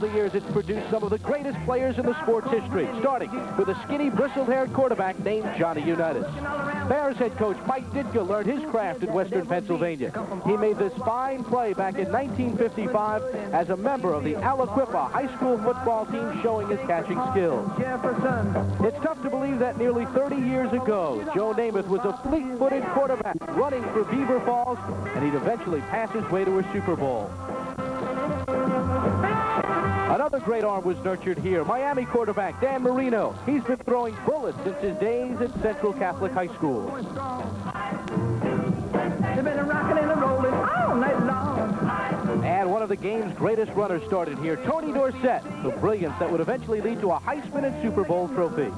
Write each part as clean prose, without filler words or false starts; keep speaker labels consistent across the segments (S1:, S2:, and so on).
S1: the years, it's produced some of the greatest players in the sport's history, starting with a skinny, bristle-haired quarterback named Johnny Unitas. Bears head coach Mike Ditka learned his craft in Western Pennsylvania. He made this fine play back in 1955 as a member of the Aliquippa high school football team, showing his catching skills. It's tough to believe that nearly 30 years ago, Joe Namath was a fleet-footed quarterback running for Beaver Falls, and he'd eventually pass his way to a Super Bowl. Another great arm was nurtured here. Miami quarterback Dan Marino. He's been throwing bullets since his days at Central Catholic High School. They've been rocking and rolling all night long. And one of the game's greatest runners started here, Tony Dorsett, the brilliance that would eventually lead to a Heisman and Super Bowl trophy.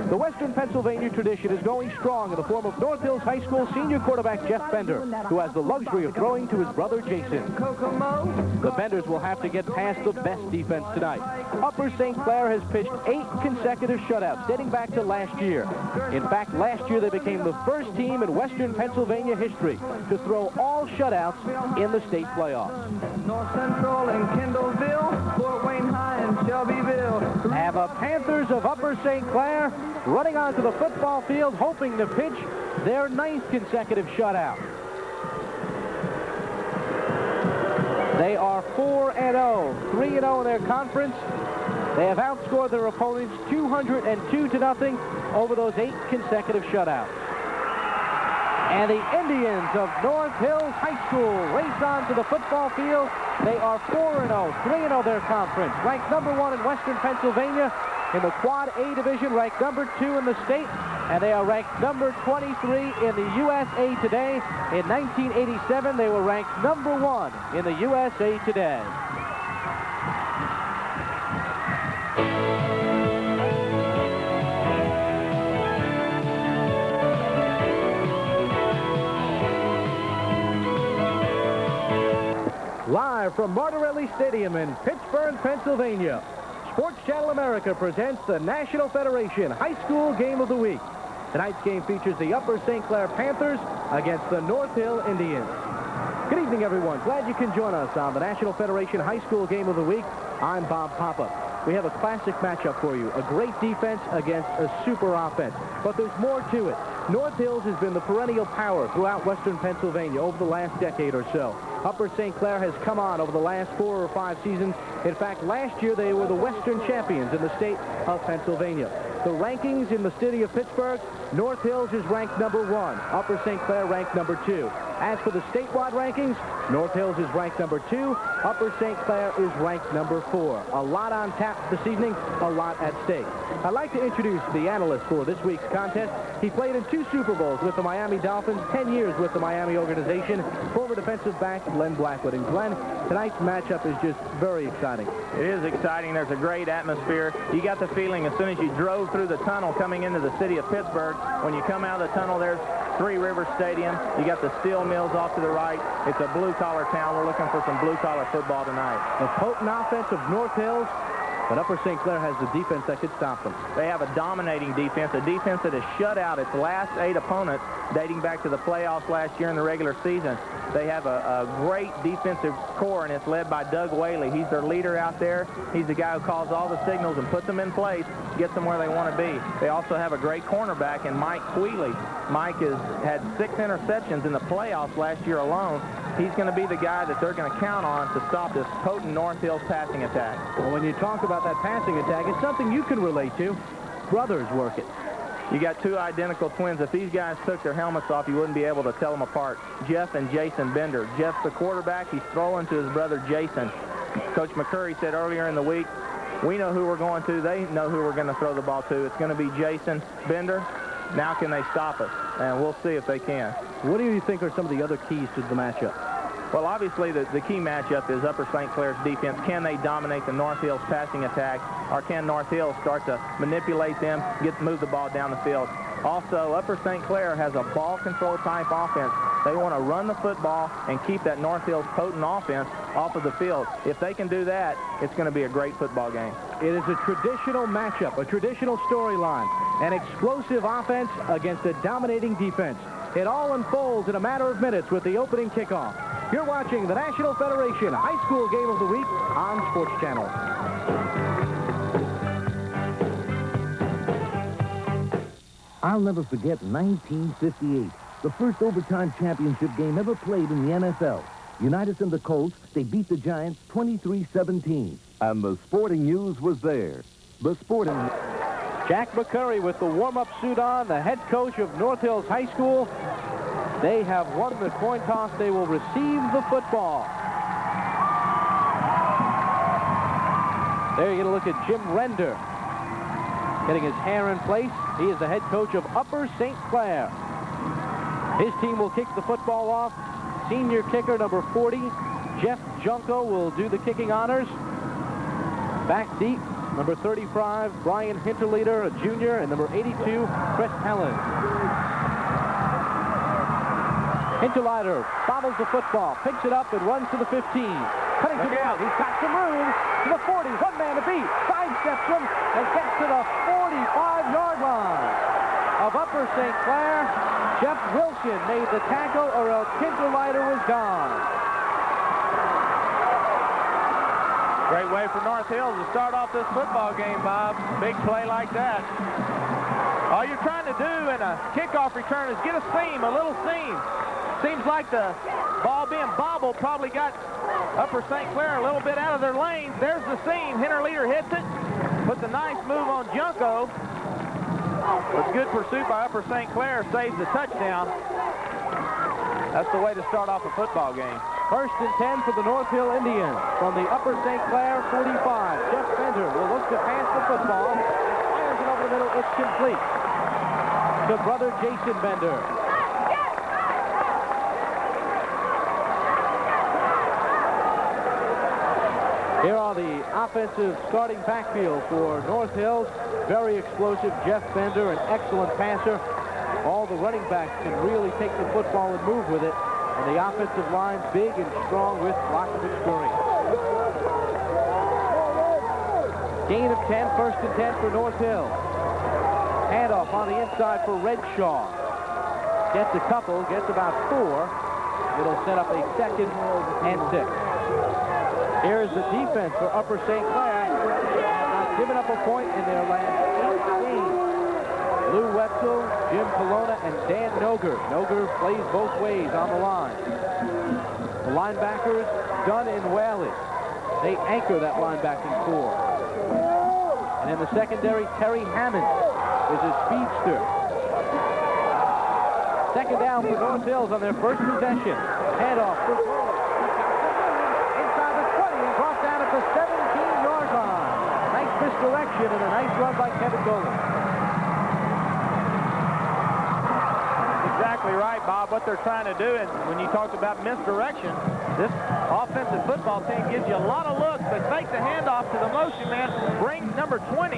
S1: The Western Pennsylvania tradition is going strong in the form of North Hills High School senior quarterback Jeff Bender, who has the luxury of throwing to his brother Jason. The Benders will have to get past the best defense tonight. Upper St. Clair has pitched 8 consecutive shutouts dating back to last year. In fact, last year they became the first team in Western Pennsylvania history to throw all shutouts in the state playoffs. North Central and Kendallville, Fort Wayne High and Shelbyville. Have the Panthers of Upper St. Clair running onto the football field, hoping to pitch their 9th consecutive shutout. They are 4-0, 3-0 in their conference. They have outscored their opponents 202-0 over those 8 consecutive shutouts. And the Indians of North Hills High School race on to the football field. They are 4-0, 3-0 their conference, ranked number 1 in Western Pennsylvania in the Quad A division, ranked number 2 in the state, and they are ranked number 23 in the USA Today. In 1987, they were ranked number 1 in the USA Today. Live from Martorelli Stadium in Pittsburgh, Pennsylvania, Sports Channel America presents the National Federation High School Game of the Week. Tonight's game features the Upper St. Clair Panthers against the North Hill Indians. Good evening, everyone. Glad you can join us on the National Federation High School Game of the Week. I'm Bob Papa. We have a classic matchup for you, a great defense against a super offense. But there's more to it. North Hills has been the perennial power throughout Western Pennsylvania over the last decade or so. Upper St. Clair has come on over the last 4 or 5 seasons. In fact, last year they were the Western champions in the state of Pennsylvania. The rankings in the city of Pittsburgh, North Hills is ranked number 1. Upper St. Clair ranked number 2. As for the statewide rankings, North Hills is ranked number 2. Upper St. Clair is ranked number 4. A lot on tap this evening, a lot at stake. I'd like to introduce the analyst for this week's contest. He played in 2 Super Bowls with the Miami Dolphins, 10 years with the Miami organization, former defensive back Glenn Blackwood. And Glenn, tonight's matchup is just very exciting.
S2: It is exciting. There's a great atmosphere. You got the feeling as soon as you drove through the tunnel coming into the city of Pittsburgh, when you come out of the tunnel, there's Three Rivers Stadium. You got the steel mills off to the right. It's a blue-collar town. We're looking for some blue-collar football tonight.
S1: The potent offense of North Hills, but Upper St. Clair has the defense that could stop them.
S2: They have a dominating defense, a defense that has shut out its last 8 opponents dating back to the playoffs last year in the regular season. They have a great defensive core, and it's led by Doug Whaley. He's their leader out there. He's the guy who calls all the signals and puts them in place, gets them where they want to be. They also have a great cornerback in Mike Queeley. Mike has had 6 interceptions in the playoffs last year alone. He's going to be the guy that they're going to count on to stop this potent North Hills passing attack.
S1: Well, when you talk about that passing attack, it's something you can relate to. Brothers work it.
S2: You got 2 identical twins. If these guys took their helmets off, you wouldn't be able to tell them apart. Jeff and Jason Bender. Jeff's the quarterback. He's throwing to his brother Jason. Coach McCurry said earlier in the week, we know who we're going to. They know who we're going to throw the ball to. It's going to be Jason Bender. Now can they stop us? And we'll see if they can.
S1: What do you think are some of the other keys to the matchup?
S2: Well, obviously, the key matchup is Upper St. Clair's defense. Can they dominate the North Hills passing attack, or can North Hills start to manipulate them, move the ball down the field? Also, Upper St. Clair has a ball control type offense. They want to run the football and keep that North Hills potent offense off of the field. If they can do that, it's going to be a great football game.
S1: It is a traditional matchup, a traditional storyline, an explosive offense against a dominating defense. It all unfolds in a matter of minutes with the opening kickoff. You're watching the National Federation High School Game of the Week on Sports Channel.
S3: I'll never forget 1958, the first overtime championship game ever played in the NFL. Unitas and the Colts, they beat the Giants 23-17.
S4: And the sporting news was there. The sporting...
S1: Jack McCurry with the warm-up suit on, the head coach of North Hills High School. They have won the coin toss. They will receive the football. There you get a look at Jim Render getting his hair in place. He is the head coach of Upper St. Clair. His team will kick the football off. Senior kicker number 40, Jeff Junko, will do the kicking honors. Back deep, number 35, Brian Hinterleder, a junior, and number 82, Chris Helen. Hinterleder bobbles the football, picks it up, and runs to the 15. Cutting to the out, he's got some room to the 40, one man to beat, sidesteps him, and gets to the 45-yard line of Upper St. Clair. Jeff Wilson made the tackle, or else Hinterleder was gone.
S2: Great way for North Hills to start off this football game, Bob. Big play like that. All you're trying to do in a kickoff return is get a seam, a little seam. Seems like the ball being bobbled probably got Upper St. Clair a little bit out of their lanes. There's the seam. Hinterleder hits it. Puts a nice move on Junko. But good pursuit by Upper St. Clair saves the touchdown. That's the way to start off a football game.
S1: First and 10 for the North Hill Indians from the Upper St. Clair 45. Jeff Bender will look to pass the football. Fires it over the middle. It's complete to brother Jason Bender. Here are the offensive starting backfield for North Hills. Very explosive Jeff Bender, an excellent passer. All the running backs can really take the football and move with it. And the offensive line big and strong with lots of experience. Gain of 10, first and 10 for North Hills. Handoff on the inside for Redshaw. Gets a couple, gets about 4. It'll set up a second and 6. Here's the defense for Upper St. Clair. Not given up a point in their last 8 games. Lou Wetzel, Jim Colonna, and Dan Noger. Noger plays both ways on the line. The linebackers, Dunn and Whaley. They anchor that linebacking core. And in the secondary, Terry Hammond is a speedster. Second down for North Hills on their first possession. Handoff for Gold. Inside the 20 and brought down at the 17-yard line. Nice misdirection and a nice run by Kevin Golan.
S2: Exactly right, Bob. What they're trying to do, and when you talked about misdirection, this offensive football team gives you a lot of looks. They fake the handoff to the motion man, brings number 20,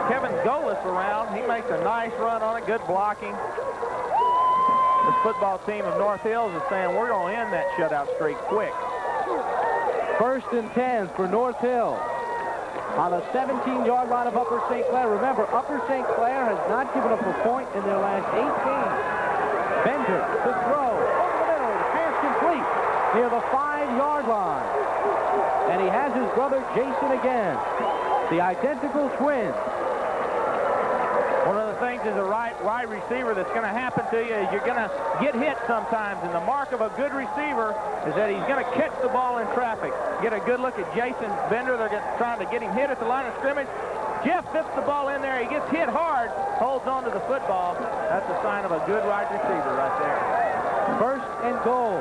S2: Kevin Golis around. He makes a nice run on it, good blocking. This football team of North Hills is saying, we're going to end that shutout streak quick.
S1: First and 10 for North Hills. On the 17-yard line of Upper St. Clair. Remember, Upper St. Clair has not given up a point in their last 8 games. Bender to throw. Over the middle. The pass complete near the 5-yard line. And he has his brother Jason again. The identical twins.
S2: One of the things as a wide receiver that's going to happen to you is you're going to get hit sometimes, and the mark of a good receiver is that he's going to catch the ball in traffic. Get a good look at Jason Bender. They're trying to get him hit at the line of scrimmage. Jeff fits the ball in there. He gets hit hard, holds on to the football. That's a sign of a good wide receiver right there.
S1: First and goal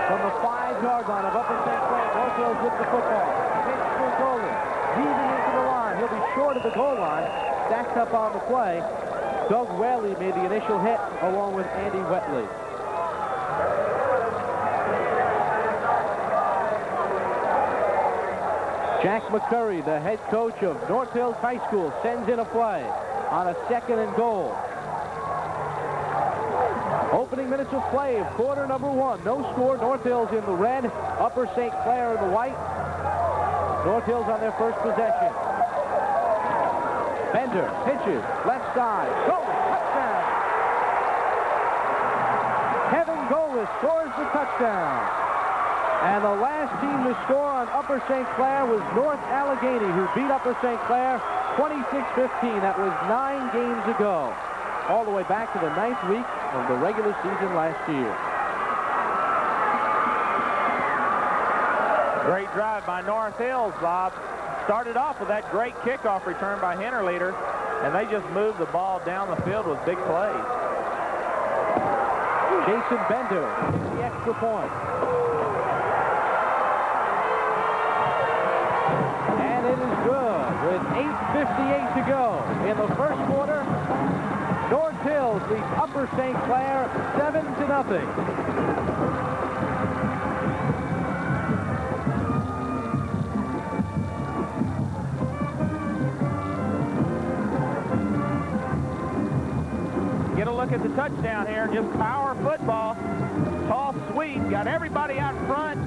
S1: from the 5-yard line of Upper St. Clair. North Hills with the football. Pitch for Golan. Weaving into the line. He'll be short of the goal line. Stacked up on the play. Doug Whaley made the initial hit along with Andy Wetley. Jack McCurry, the head coach of North Hills High School, sends in a play on a second and goal. Opening minutes of play of quarter number 1. No score. North Hills in the red. Upper St. Clair in the white. North Hills on their first possession. Bender pitches left side. Goal, touchdown. Golis scores the touchdown. And the last team to score on Upper St. Clair was North Allegheny, who beat Upper St. Clair 26-15. That was 9 games ago, all the way back to the 9th week of the regular season last year.
S2: Great drive by North Hills, Bob. Started off with that great kickoff return by Hinterleader, and they just moved the ball down the field with big plays.
S1: Jason Bender gets the extra point. And it is good with 8:58 to go in the first quarter. North Hills leads Upper St. Clair 7-0.
S2: Get a look at the touchdown here. Just power football. Tall sweep. Got everybody out front.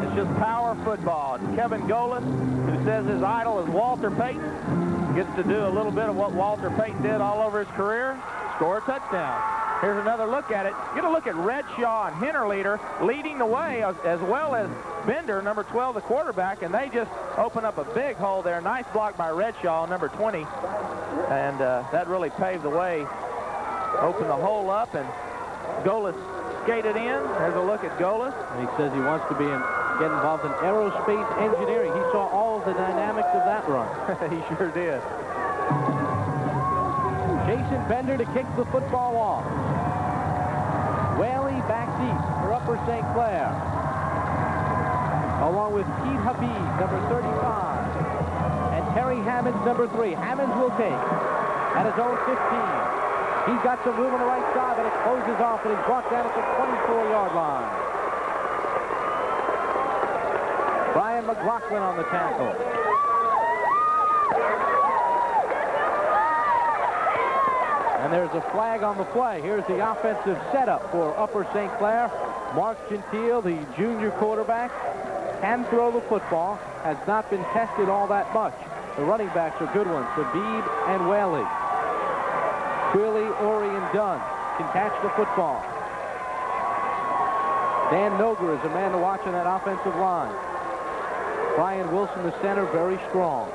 S2: It's just power football. And Kevin Golis, who says his idol is Walter Payton, gets to do a little bit of what Walter Payton did all over his career. Score a touchdown. Here's another look at it. Get a look at Redshaw and Hinterleader leading the way, as well as Bender, number 12, the quarterback, and they just open up a big hole there. Nice block by Redshaw, number 20. And that really paved the way, opened the hole up, and Golis skated in. There's a look at Golis.
S1: And he says he wants to get involved in aerospace engineering. He saw all of the dynamics of that run.
S2: He sure did.
S1: Jason Bender to kick the football off. Whaley back deep for Upper St. Clair, along with Keith Habib, number 35, and Terry Hammonds, number 3. Hammonds will take at his own 15. He's got some room on the right side, but it closes off, and he's brought down at the 24-yard line. Brian McLaughlin on the tackle. And there's a flag on the play. Here's the offensive setup for Upper St. Clair. Mark Gentile, the junior quarterback, can throw the football. Has not been tested all that much. The running backs are good ones. Habib and Whaley. Twilly, Ori, and Dunn can catch the football. Dan Noger is a man to watch on that offensive line. Brian Wilson, the center, very strong.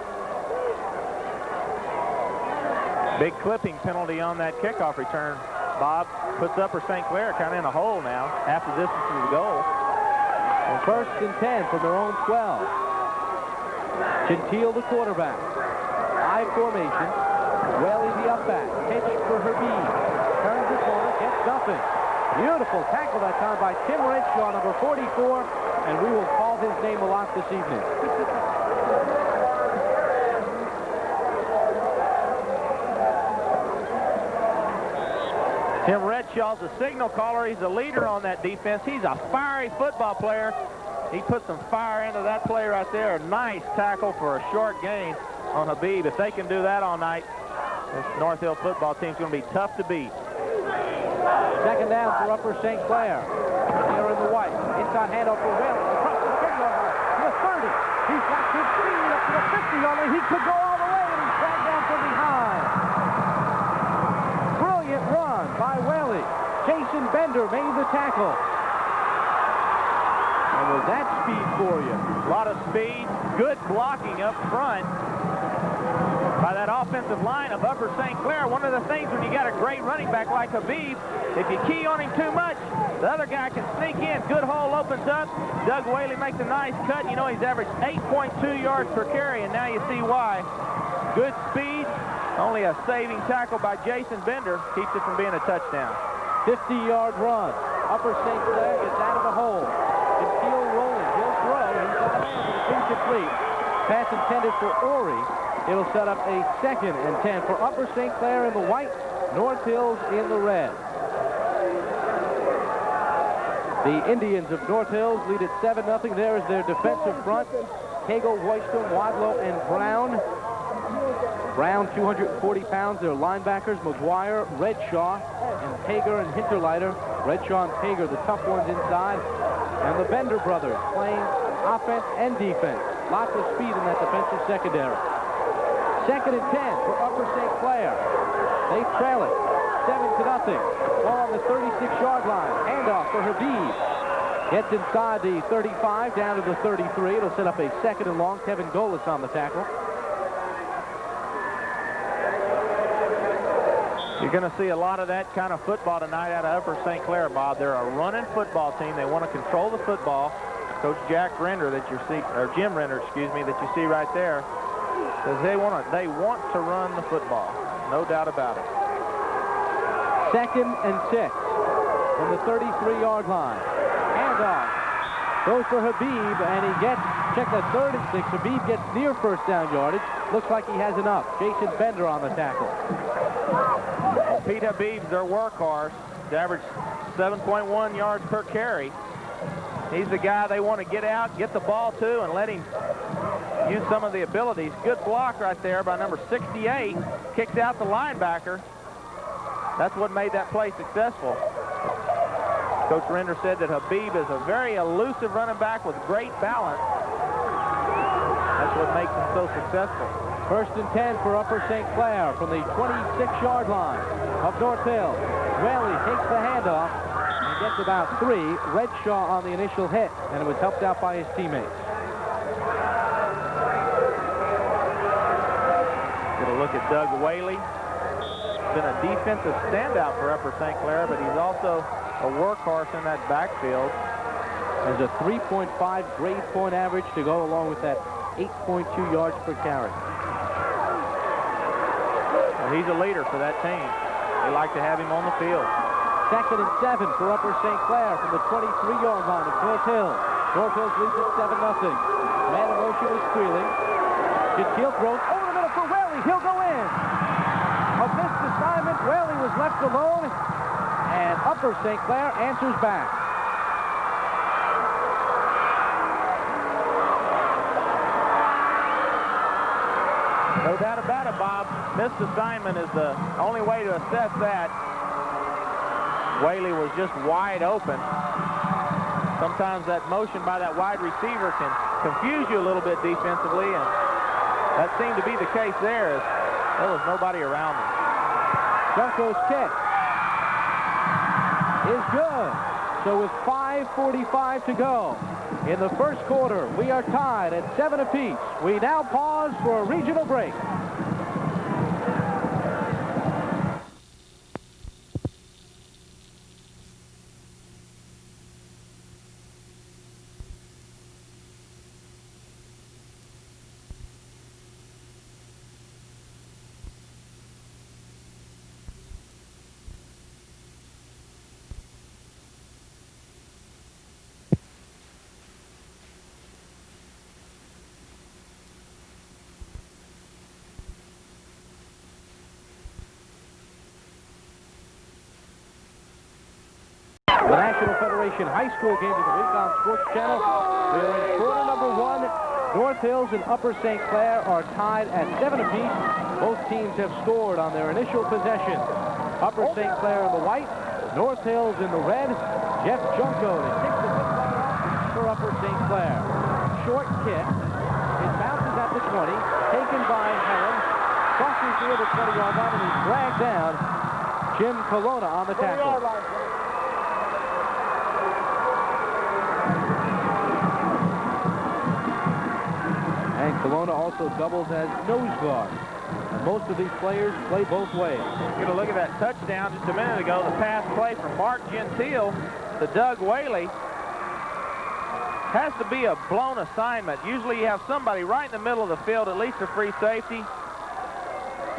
S2: Big clipping penalty on that kickoff return. Bob puts Upper St. Clair kind of in a hole now, half the distance to the goal.
S1: And 1st and 10 from their own 12. Gentile, the quarterback. I formation. Whaley, the up back. Pitch for Habib. Turns the corner, gets nothing. Beautiful tackle that time by Tim Redshaw, number 44, and we will call his name a lot this evening.
S2: Tim Redshaw's a signal caller. He's a leader on that defense. He's a fiery football player. He put some fire into that play right there. A nice tackle for a short gain on Habib. If they can do that all night, this North Hill football team's going to be tough to beat.
S1: 2nd down for Upper St. Clair. Here in the white. Inside handoff for Whaley. Across the 30-yard line to the 30. He's got good speed up to the 50-yard line. He could go all the way, and he's dragged down from behind. Brilliant run by Whaley. Jason Bender made the tackle. And was that speed for you?
S2: A lot of speed. Good blocking up front by that offensive line of Upper St. Clair. One of the things when you got a great running back like Habib, if you key on him too much, the other guy can sneak in. Good hole opens up. Doug Whaley makes a nice cut. You know, he's averaged 8.2 yards per carry, and now you see why. Good speed. Only a saving tackle by Jason Bender keeps it from being a touchdown.
S1: 50-yard run. Upper St. Clair gets out of the hole. Gentile rolling. He'll throw. He's got it. It's incomplete. Pass intended for Ori. It'll set up a 2nd and 10 for Upper St. Clair in the white, North Hills in the red. The Indians of North Hills lead at 7-0. There is their defensive front. Cagle, Royston, Wadlow, and Brown. Brown, 240 pounds. Their linebackers, McGuire, Redshaw, and Tager and Hinterleiter. Redshaw and Tager, the tough ones inside. And the Bender brothers playing offense and defense. Lots of speed in that defensive secondary. Second and 10 for Upper St. Clair. They trail it 7-0. Ball on the 36-yard line. Handoff for Habib. Gets inside the 35, down to the 33. It'll set up a second and long. Kevin Golis on the tackle.
S2: You're going to see a lot of that kind of football tonight out of Upper St. Clair, Bob. They're a running football team. They want to control the football. Coach Jack Render that you see, or Jim Render, excuse me, that you see right there, says they want to run the football. No doubt about it.
S1: Second and 6 from the 33-yard line. Handoff. Goes for Habib, and he gets, check that, 3rd and 6. Habib gets near first down yardage. Looks like he has enough. Jason Bender on the tackle.
S2: Well, Pete Habib's their workhorse. He averaged 7.1 yards per carry. He's the guy they want to get out, get the ball to, and let him use some of the abilities. Good block right there by number 68. Kicks out the linebacker. That's what made that play successful. Coach Render said that Habib is a very elusive running back with great balance. That's what makes him so successful.
S1: First and 10 for Upper St. Clair from the 26-yard line of North Hill. Whaley takes the handoff and gets about 3. Redshaw on the initial hit, and it was helped out by his teammates.
S2: Get a look at Doug Whaley. Been a defensive standout for Upper St. Clair, but he's also a workhorse in that backfield.
S1: There's a 3.5 grade point average to go along with that 8.2 yards per carry.
S2: Well, he's a leader for that team. They like to have him on the field.
S1: Second and 7 for Upper St. Clair from the 23-yard line of North Hill. North Hill leads it 7-0. Man in motion is Squealing. Gentile throws over the middle for Whaley. He'll go in. A missed assignment. Whaley was left alone, and Upper St. Clair answers back.
S2: No doubt about it, Bob. Missed assignment is the only way to assess that. Whaley was just wide open. Sometimes that motion by that wide receiver can confuse you a little bit defensively, and that seemed to be the case there, as there was nobody around him.
S1: Junko's kick is good. So with 5:45 to go in the first quarter, we are tied at 7 apiece. We now pause for a regional break. The National Federation High School Game of the Week on Sports Channel. We are in quarter number 1. North Hills and Upper St. Clair are tied at 7 apiece. Both teams have scored on their initial possession. Upper St. Clair in the white, North Hills in the red. Jeff Junko to kick the football for Upper St. Clair. Short kick. It bounces at the 20. Taken by Helen. Crosses through the 20-yard line, and he's dragged down. Jim Colonna on the tackle. And Colonna also doubles as nose guard. Most of these players play both ways.
S2: Get a look at that touchdown just a minute ago. The pass play from Mark Gentile to Doug Whaley. Has to be a blown assignment. Usually you have somebody right in the middle of the field, at least a free safety.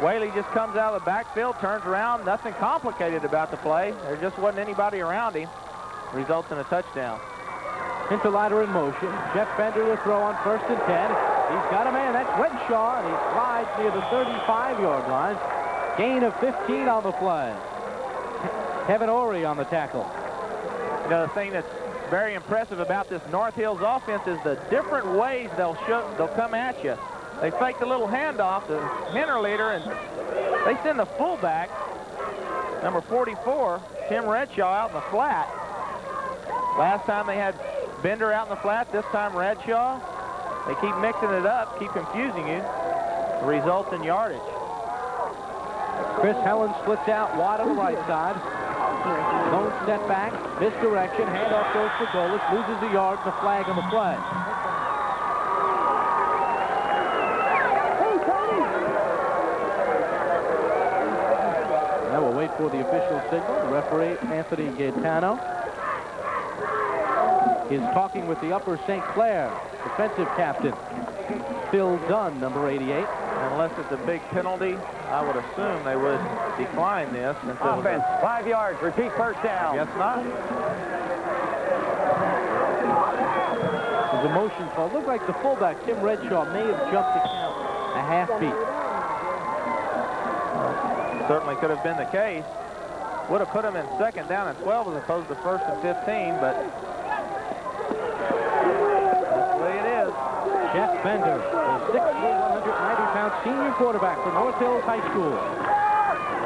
S2: Whaley just comes out of the backfield, turns around. Nothing complicated about the play. There just wasn't anybody around him. Results in a touchdown.
S1: Interlighter in motion. Jeff Bender will throw on 1st and 10. He's got a man. That's Redshaw, and he slides near the 35-yard line. Gain of 15 on the play. Kevin Ory on the tackle.
S2: You know, the thing that's very impressive about this North Hills offense is the different ways they'll come at you. They fake the little handoff to Henner leader, and they send the fullback, number 44, Tim Redshaw, out in the flat. Last time they had Bender out in the flat, this time Redshaw. They keep mixing it up, keep confusing you. results in yardage.
S1: Chris Helen splits out wide on the right side. Lone step back, misdirection, handoff goes for Golis, loses a yard, the flag on the play. Now we'll wait for the official signal. The referee, Anthony Gaetano, is talking with the Upper St. Clair defensive captain, Phil Dunn, number 88.
S2: Unless it's a big penalty, I would assume they would decline this.
S5: Offense, 5 yards, repeat first down.
S2: Guess not.
S1: There's a motion call. Looked like the fullback, Tim Redshaw, may have jumped the count a half beat.
S2: Certainly could have been the case. Would have put him in second down and 12 as opposed to first and 15, but that's the way it is.
S1: Jeff Bender, the 6'3", 190-pound senior quarterback for North Hills High School.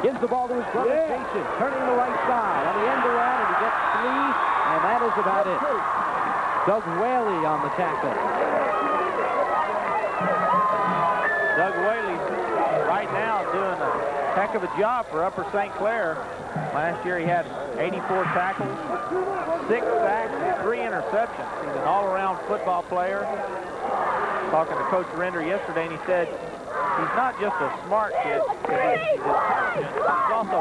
S1: Gives the ball to his brother Jason, turning the right side on the end around, and he gets 3, and that is about it. Doug Whaley on the tackle.
S2: Doug Whaley right now doing a heck of a job for Upper St. Clair. Last year he had 84 tackles, 6 sacks, and 3 interceptions. He's an all-around football player. Talking to Coach Render yesterday, and he said he's not just a smart kid, he's also...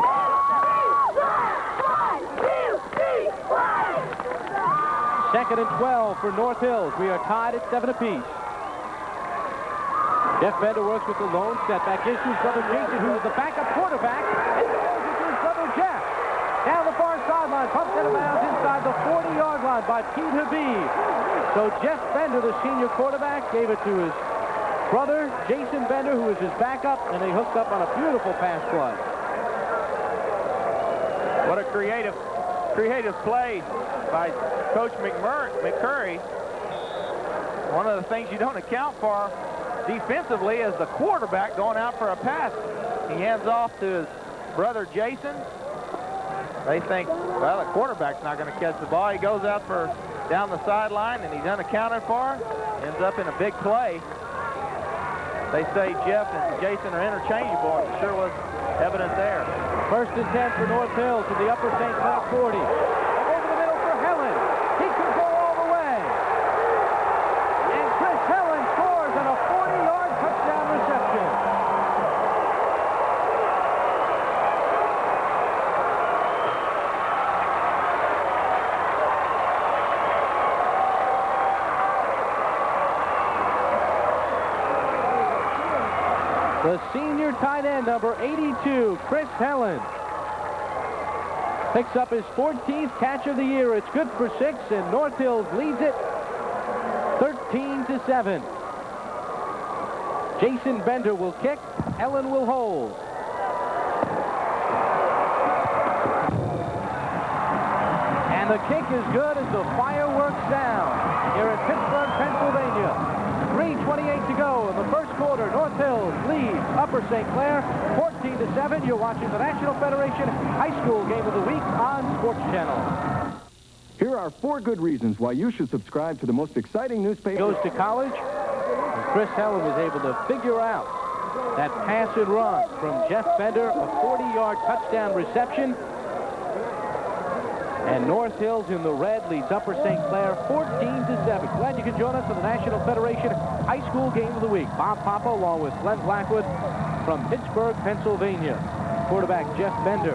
S1: Second and 12 for North Hills. We are tied at 7 apiece. Jeff Bender works with the lone setback. Gives to his brother Jason, who is the backup quarterback, and throws it to his brother Jeff. Down the far sideline, pumped out of bounds inside the 40-yard line by Pete Habib. So Jeff Bender, the senior quarterback, gave it to his brother, Jason Bender, who is his backup, and they hooked up on a beautiful pass play.
S2: What a creative play by Coach McCurry. One of the things you don't account for defensively is the quarterback going out for a pass. He hands off to his brother Jason. They think, well, the quarterback's not going to catch the ball. He goes out for down the sideline, and he's unaccounted for. Ends up in a big play. They say Jeff and Jason are interchangeable, and it sure was evident there.
S1: First and 10 for North Hills to the Upper St. Clair 40. Over the middle for Helen. He can go all the way. And Chris Helen scores on a 40-yard touchdown reception. The senior tight end, number 82, Chris Helen, picks up his 14th catch of the year. It's good for 6, and North Hills leads it 13-7. Jason Bender will kick. Helen will hold. And the kick is good as the fireworks sound here in Pittsburgh, Pennsylvania. 3:28 to go in the first quarter. North Hills leads Upper St. Clair 14-7. You're watching the National Federation High School Game of the Week on Sports Channel.
S4: Here are 4 good reasons why you should subscribe to the most exciting newspaper.
S1: Goes to college, and Chris Helen was able to figure out that pass and run from Jeff Bender, a 40-yard touchdown reception. And North Hills in the red leads Upper St. Clair 14-7. Glad you could join us for the National Federation High School Game of the Week. Bob Papa along with Glenn Blackwood from Pittsburgh, Pennsylvania. Quarterback Jeff Bender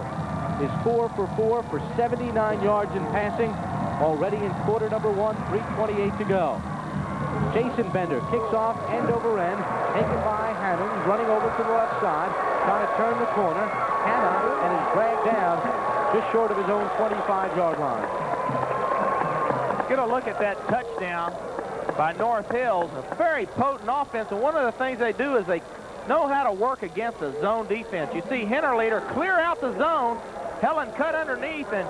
S1: is 4 for 4 for 79 yards in passing. Already in quarter number 1, 3:28 to go. Jason Bender kicks off end over end, taken by Hannon, running over to the left side, trying to turn the corner. Hannon and is dragged down just short of his own 25-yard line.
S2: Get a look at that touchdown by North Hills. A very potent offense, and one of the things they do is they know how to work against a zone defense. You see Hennerleiter clear out the zone. Helen cut underneath, and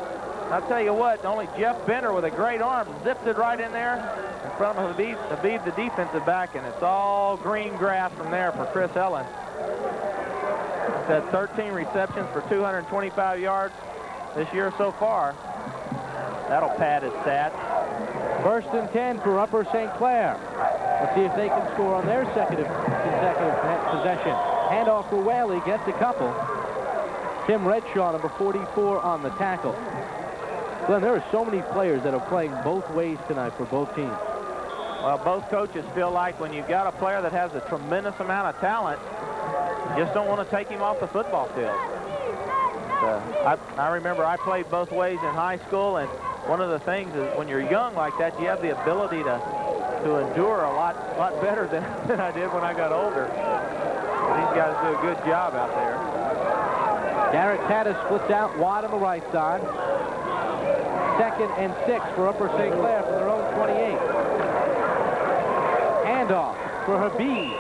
S2: I'll tell you what, only Jeff Bender with a great arm zipped it right in there in front of Habib, the defensive back, and it's all green grass from there for Chris Helen. He's had 13 receptions for 225 yards this year so far. That'll pad his stats.
S1: First and 10 for Upper St. Clair. Let's see if they can score on their second consecutive possession. Handoff for Whaley, gets a couple. Tim Redshaw, number 44, on the tackle. Glenn, there are so many players that are playing both ways tonight for both teams.
S2: Well, both coaches feel like when you've got a player that has a tremendous amount of talent, you just don't want to take him off the football field. I remember I played both ways in high school, and one of the things is when you're young like that, you have the ability to endure a lot better than I did when I got older. These guys do a good job out there.
S1: Garrett Tatis splits out wide on the right side. 2nd and 6 for Upper St. Clair from their own 28. Handoff for Habib,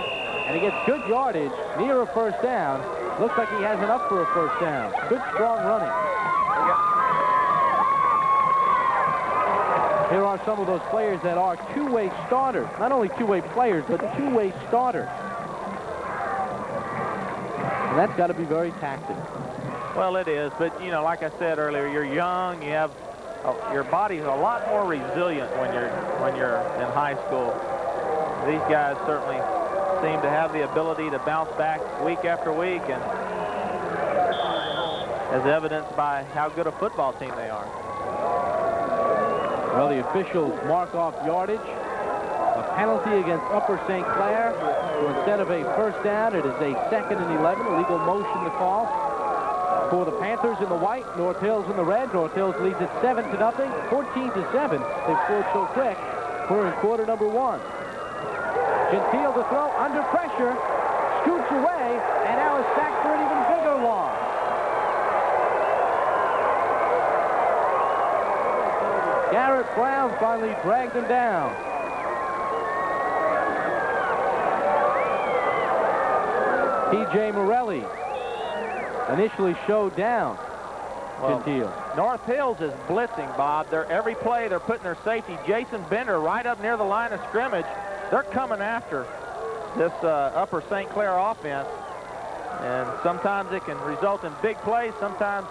S1: and he gets good yardage near a first down. Looks like he has enough for a first down. Good, strong running. Here are some of those players that are two-way starters. Not only two-way players, but two-way starters. And that's got to be very taxing.
S2: Well, it is, but, you know, like I said earlier, you're young, you have your body's a lot more resilient when you're in high school. These guys certainly seem to have the ability to bounce back week after week, and as evidenced by how good a football team they are.
S1: Well, the officials mark off yardage. A penalty against Upper St. Clair. So instead of a first down, it is a 2nd and 11. A legal motion to call for the Panthers in the white, North Hills in the red. North Hills leads it 7-0, 14-7. They've scored so quick. We're in quarter number 1. Gentile to throw under pressure, scoots away, and now is sacked for an even bigger loss. Garrett Brown finally dragged him down. P.J. Morelli initially showed down Gentile.
S2: North Hills is blitzing, Bob. Every play they're putting their safety, Jason Bender, right up near the line of scrimmage. They're coming after this Upper St. Clair offense. And sometimes it can result in big plays, sometimes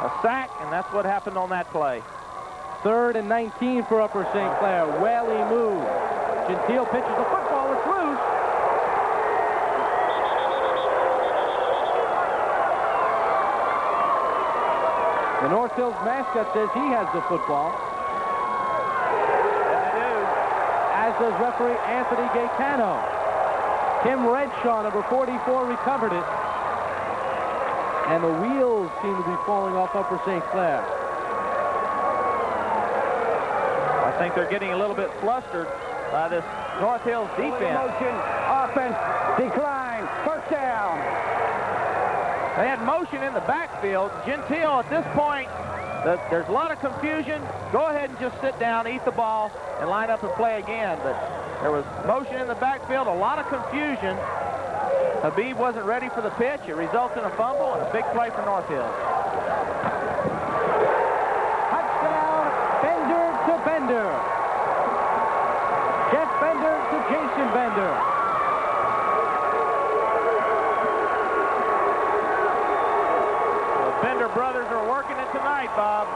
S2: a sack, and that's what happened on that play.
S1: 3rd and 19 for Upper St. Clair. Whaley moves. Gentile pitches the football. It's loose. The North Hills mascot says he has the football.
S2: And they do.
S1: As does referee Anthony Gaetano. Tim Redshaw, number 44, recovered it. And the wheels seem to be falling off Upper St. Clair.
S2: I think they're getting a little bit flustered by this North Hills defense.
S5: Motion, offense, decline, first down.
S2: They had motion in the backfield. Gentile, at this point, there's a lot of confusion. Go ahead and just sit down, eat the ball, and line up and play again. But there was motion in the backfield, a lot of confusion. Habib wasn't ready for the pitch. It results in a fumble and a big play for North Hills.
S1: Touchdown, Bender to Bender. Jeff Bender to Jason Bender.
S2: The Bender brothers are working it tonight, Bob.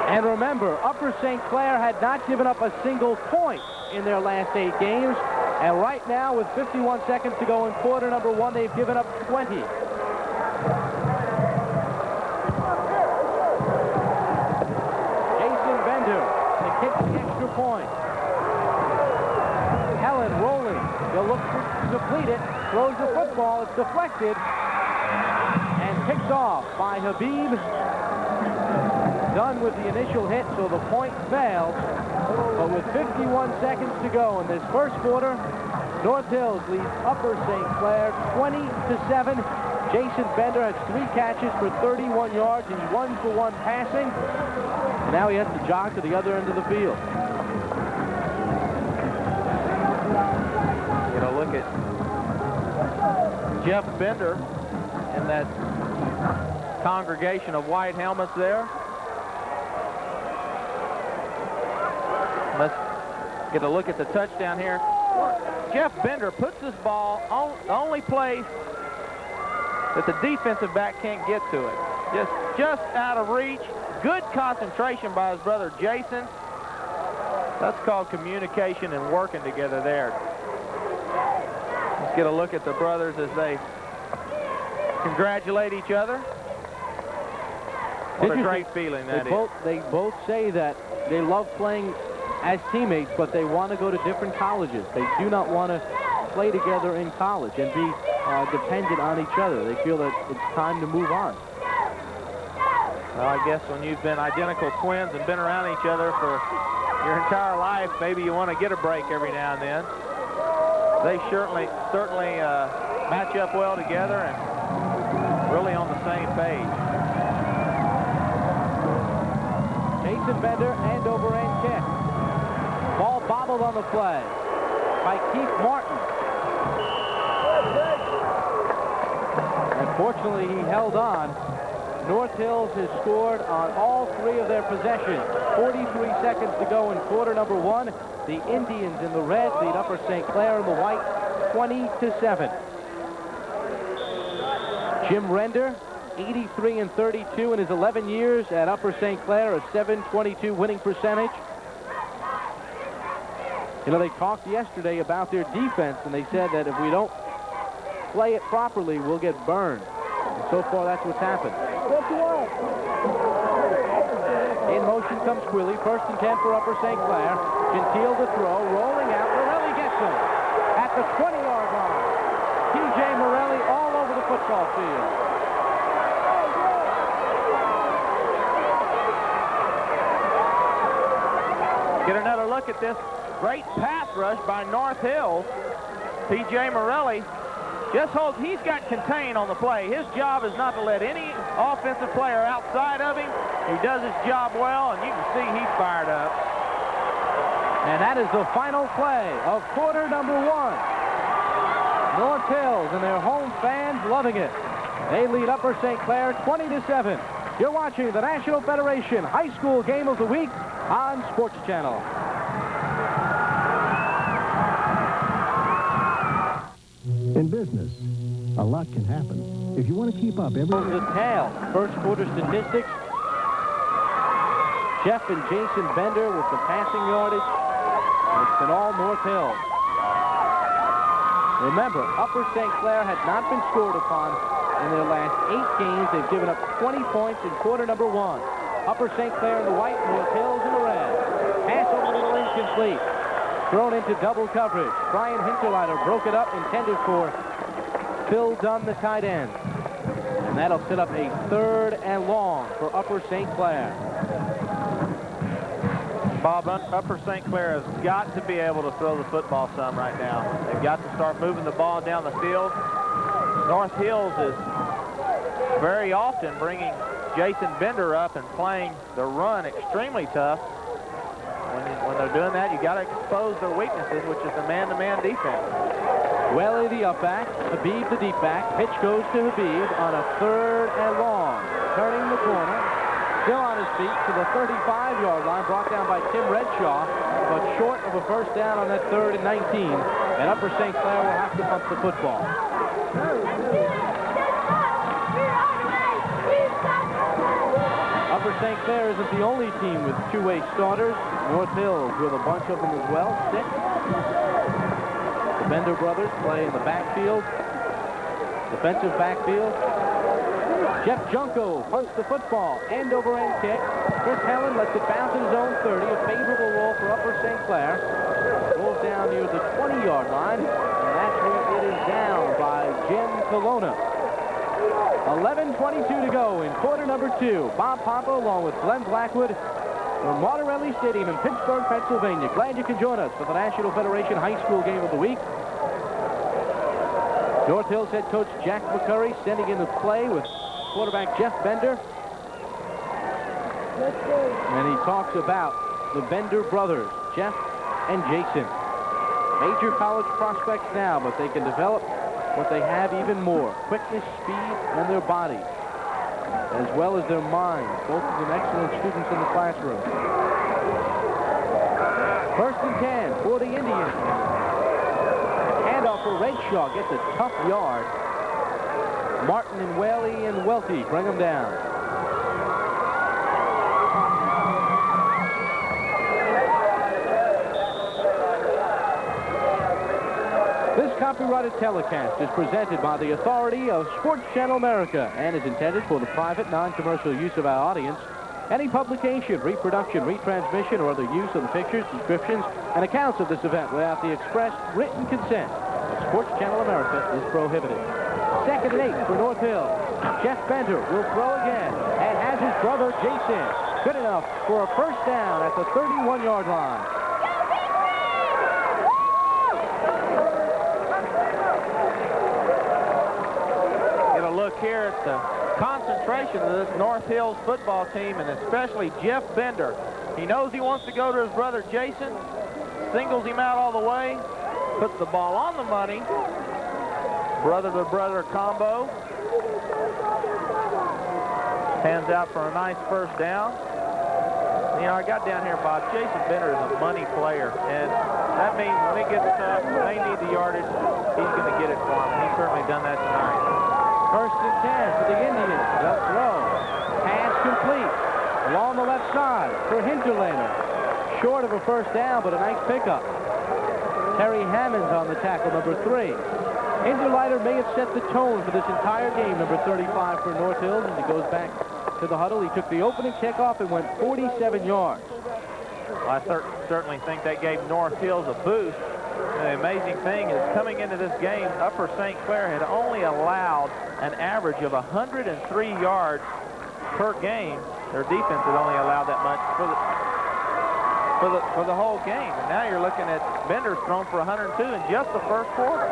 S1: And remember, Upper St. Clair had not given up a single point in their last 8 games. And right now, with 51 seconds to go in quarter number 1, they've given up 20. Jason Bender to kick the extra point. Helen rolling. They'll look to deplete it. Throws the football. It's deflected. And picked off by Habib. Done with the initial hit, so the point failed. But with 51 seconds to go in this first quarter, North Hills leads Upper St. Clair 20-7. Jason Bender has 3 catches for 31 yards. He's 1-for-1 passing. And now he has to jog to the other end of the field.
S2: You know, look at Jeff Bender and that congregation of white helmets there. Let's get a look at the touchdown here. Jeff Bender puts this ball on the only place that the defensive back can't get to it. Just out of reach. Good concentration by his brother Jason. That's called communication and working together there. Let's get a look at the brothers as they congratulate each other. What a great feeling that is.
S1: They both say that they love playing as teammates, but they want to go to different colleges. They do not want to play together in college and be dependent on each other. They feel that it's time to move on.
S2: Well, I guess when you've been identical twins and been around each other for your entire life, maybe you want to get a break every now and then. They certainly match up well together and really on the same page.
S1: Jason Bender, end over end kick. Ball bobbled on the play by Keith Martin. Unfortunately, he held on. North Hills has scored on all three of their possessions. 43 seconds to go in quarter number one. The Indians in the red lead Upper St. Clair in the white 20-7. Jim Render, 83 and 32 in his 11 years at Upper St. Clair, a .722 winning percentage. You know, they talked yesterday about their defense, and they said that if we don't play it properly, we'll get burned. And so far, that's what's happened. In motion comes Quilly. First and 10 for Upper St. Clair. Gentile to throw. Rolling out. Morelli gets him at the 20-yard line. T.J. Morelli all over the football field.
S2: Get another look at this great pass rush by North Hills. T.J. Morelli just holds. He's got contained on the play. His job is not to let any offensive player outside of him. He does his job well, and you can see he's fired up.
S1: And that is the final play of quarter number one. North Hills and their home fans loving it. They lead Upper St. Clair 20-7. You're watching the National Federation High School Game of the Week on Sports Channel.
S6: In business, a lot can happen. If you want to keep up every...
S1: The tail. First quarter statistics. Jeff and Jason Bender with the passing yardage. It's been all North Hills. Remember, Upper St. Clair had not been scored upon in their last 8 games. They've given up 20 points in quarter number one. Upper St. Clair in the white, North Hills in the red. Pass over the middle, incomplete. Thrown into double coverage. Brian Hinterleiter broke it up, intended for Phil Dunn, the tight end. And that'll set up a 3rd and long for Upper St. Clair.
S2: Bob, Upper St. Clair has got to be able to throw the football some right now. They've got to start moving the ball down the field. North Hills is very often bringing Jason Bender up and playing the run extremely tough. When they're doing that, you got to expose their weaknesses, which is the man-to-man defense.
S1: Welly, the up back, Habib, the deep back. Pitch goes to Habib on a 3rd and long. Turning the corner, still on his feet to the 35-yard line, brought down by Tim Redshaw, but short of a first down on that 3rd and 19. And Upper St. Clair will have to pump the football. Upper St. Clair isn't the only team with two-way starters. North Hills with a bunch of them as well, 6. The Bender brothers play in the backfield, defensive backfield. Jeff Junko punts the football, end over end kick. Chris Helen lets it bounce in his own 30, a favorable roll for Upper St. Clair. Rolls down near the 20-yard line, and that's where it is down by Jim Colonna. 11:22 to go in quarter number 2. Bob Pompa along with Glenn Blackwood from Monterelli Stadium in Pittsburgh, Pennsylvania. Glad you can join us for the National Federation High School Game of the Week. North Hills head coach Jack McCurry sending in the play with quarterback Jeff Bender. And he talks about the Bender brothers, Jeff and Jason. Major college prospects now, but they can develop what they have even more: quickness, speed, and their bodies, as well as their minds. Both of them excellent students in the classroom. First and 10 for the Indians. Handoff for Redshaw, gets a tough yard. Martin and Whaley and Welty bring them down. copyrighted telecast is presented by the authority of Sports Channel America and is intended for the private, non-commercial use of our audience. Any publication, reproduction, retransmission, or other use of the pictures, descriptions, and accounts of this event without the express written consent of Sports Channel America is prohibited. 2nd and 8 for North Hill. Jeff Bender will throw again and has his brother Jason. Good enough for a first down at the 31-yard line.
S2: Get a look here at the concentration of this North Hills football team, and especially Jeff Bender. He knows he wants to go to his brother Jason, singles him out all the way, puts the ball on the money, brother-to-brother combo, hands out for a nice first down. You know, I got down here, Bob, Jason Bender is a money player, and that means when it gets tough, when they need the yardage, he's going to get it for them, and he's certainly done that tonight.
S1: 1st and 10 for the Indians. They'll throw. Pass complete. Along the left side for Hinterlander. Short of a first down, but a nice pickup. Terry Hammonds on the tackle, number 3. Hinterlander may have set the tone for this entire game, number 35 for North Hills. As he goes back to the huddle, he took the opening kickoff and went 47 yards.
S2: Well, I certainly think that gave North Hills a boost. The amazing thing is, coming into this game, Upper St. Clair had only allowed an average of 103 yards per game. Their defense had only allowed that much for the whole game. And now you're looking at Bender's thrown for 102 in just the first quarter.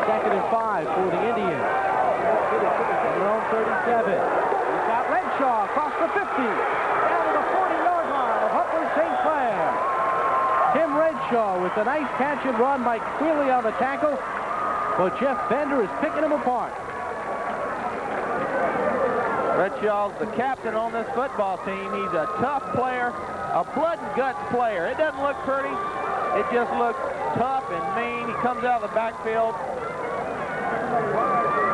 S1: 2nd and 5 for the Indians. Their own 37. He's got Renshaw across the 50. Down to the 40-yard line of Upper St. Clair. Tim Renshaw with a nice catch and run by Quealy on the tackle. But Jeff Bender is picking him apart.
S2: Renshaw's the captain on this football team. He's a tough player, a blood and guts player. It doesn't look pretty. It just looks tough and mean. He comes out of the backfield,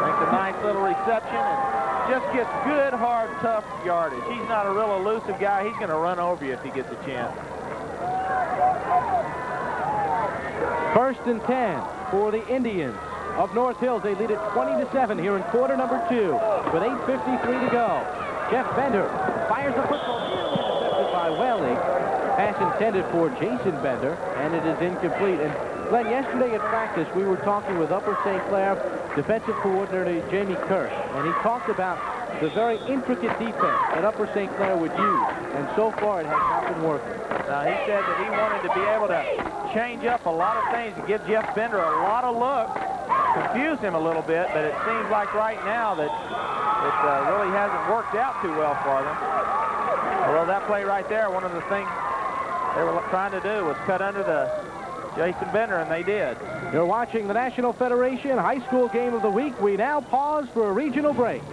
S2: makes a nice little reception, and just gets good, hard, tough yardage. He's not a real elusive guy. He's going to run over you if he gets a chance.
S1: 1st and 10 for the Indians of North Hills. They lead it 20-7 here in quarter number 2 with 8:53 to go. Jeff Bender fires the football, intercepted by Whaley. Pass intended for Jason Bender, and it is incomplete. And Glenn, yesterday at practice, we were talking with Upper St. Clair defensive coordinator Jamie Kirsch, and he talked about the very intricate defense that Upper St. Clair would use, and so far it has not been working.
S2: Now, he said that he wanted to be able to change up a lot of things to give Jeff Bender a lot of looks, confuse him a little bit, but it seems like right now that it really hasn't worked out too well for them. Although that play right there, one of the things they were trying to do was cut under the Jason Bender, and they did.
S1: You're watching the National Federation High School Game of the Week. We now pause for a regional break.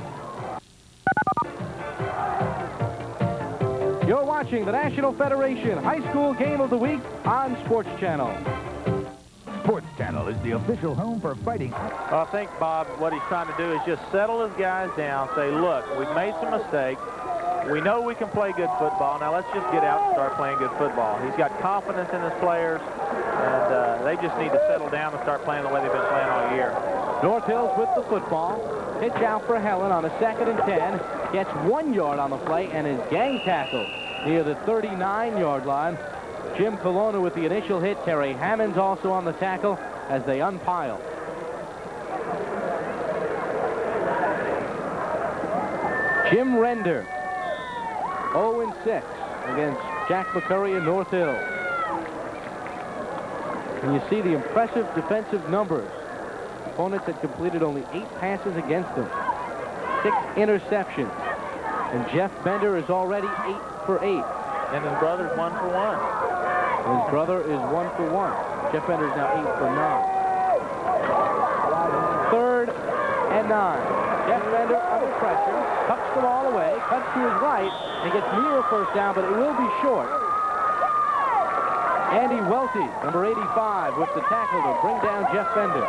S1: You're watching the National Federation High School Game of the Week on Sports Channel.
S7: Sports Channel is the official home for fighting.
S2: Well, I think, Bob, what he's trying to do is just settle his guys down, say, look, we've made some mistakes. We know we can play good football. Now let's just get out and start playing good football. He's got confidence in his players, and they just need to settle down and start playing the way they've been playing all year.
S1: North Hills with the football. Pitch out for Helen on a 2nd and 10. Gets 1 yard on the play and is gang tackled near the 39-yard line. Jim Colonna with the initial hit. Terry Hammonds also on the tackle as they unpile. Jim Render, 0-6 against Jack McCurry in North Hill. And you see the impressive defensive numbers. Opponents had completed only 8 passes against them. 6 interceptions. And Jeff Bender is already 8 for 8.
S2: And his brother's 1 for 1.
S1: His brother is 1 for 1. Jeff Bender is now 8 for 9. 3rd and 9. Jeff Bender under pressure, tucks the ball away, cuts to his right, and gets near a first down, but it will be short. Andy Welty, number 85, with the tackle to bring down Jeff Bender.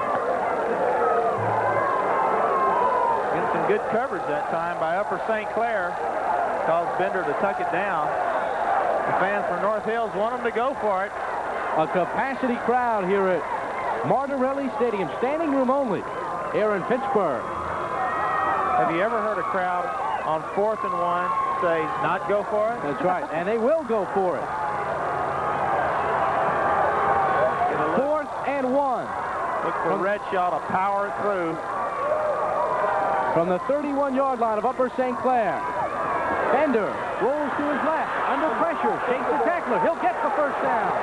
S2: Getting some good coverage that time by Upper St. Clair. Caused Bender to tuck it down. The fans from North Hills want him to go for it.
S1: A capacity crowd here at Martorelli Stadium, standing room only here in Pittsburgh.
S2: Have you ever heard a crowd on 4th and 1 say, not go for it?
S1: That's right, and they will go for it. 4th and 1.
S2: Look for Redshaw to power it through.
S1: From the 31-yard line of Upper St. Clair. Bender rolls to his left, under pressure, shakes the tackler. He'll get the first down.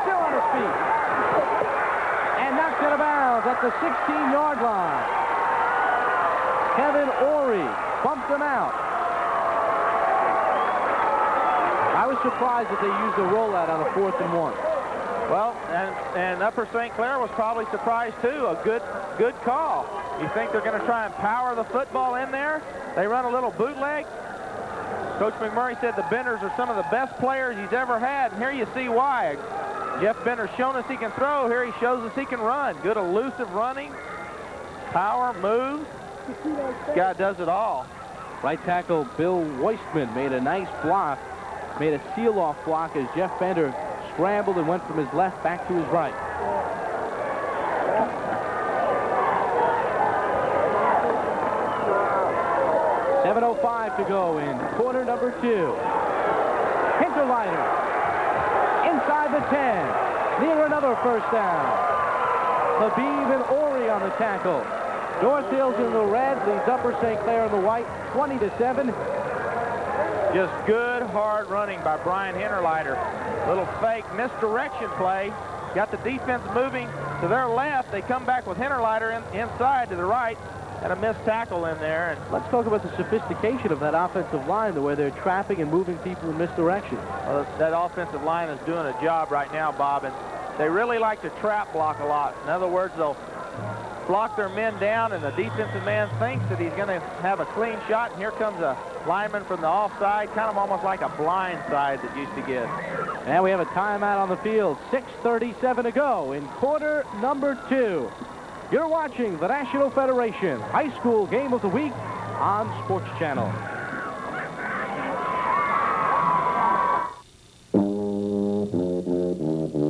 S1: Still on his feet. And knocks it out of bounds at the 16-yard line. Kevin Orey bumped him out. I was surprised that they used a rollout on a 4th and 1.
S2: Well, and Upper St. Clair was probably surprised, too. A good call. You think they're going to try and power the football in there? They run a little bootleg. Coach McMurray said the Benders are some of the best players he's ever had, and here you see why. Jeff Bender's shown us he can throw. Here he shows us he can run. Good elusive running, power, moves. This guy does it all.
S1: Right tackle Bill Weissman made a nice block, made a seal-off block as Jeff Bender scrambled and went from his left back to his right. .7:05 to go in quarter number 2. Hinterleiter inside the 10, near another first down. Habib and Orey on the tackle. North Hills in the red, leads Upper St. Clair in the white, 20-7.
S2: Just good, hard running by Brian Hinterleiter. Little fake misdirection play. Got the defense moving to their left. They come back with Hinterleiter inside to the right, and a missed tackle in there. And
S1: let's talk about the sophistication of that offensive line, the way they're trapping and moving people in misdirection.
S2: Well, that offensive line is doing a job right now, Bob, and they really like to trap block a lot. In other words, they'll block their men down, and the defensive man thinks that he's going to have a clean shot, and here comes a lineman from the offside, kind of almost like a blind side that used to get.
S1: And we have a timeout on the field. 6:37 to go in quarter number 2. You're watching the National Federation High School Game of the Week on Sports Channel.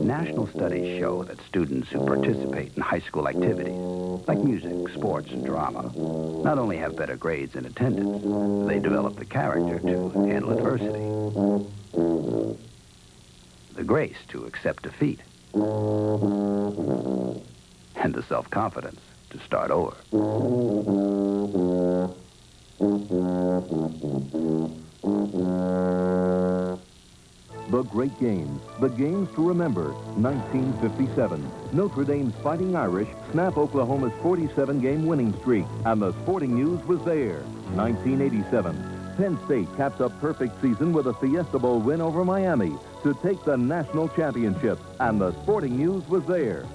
S8: National studies show that students who participate in high school activities, like music, sports, and drama, not only have better grades and attendance, they develop the character to handle adversity, the grace to accept defeat, and the self-confidence to start over.
S3: The great games, the games to remember. 1957, Notre Dame's Fighting Irish snap Oklahoma's 47-game winning streak, and the Sporting News was there. 1987, Penn State caps a perfect season with a Fiesta Bowl win over Miami to take the national championship, and the Sporting News was there.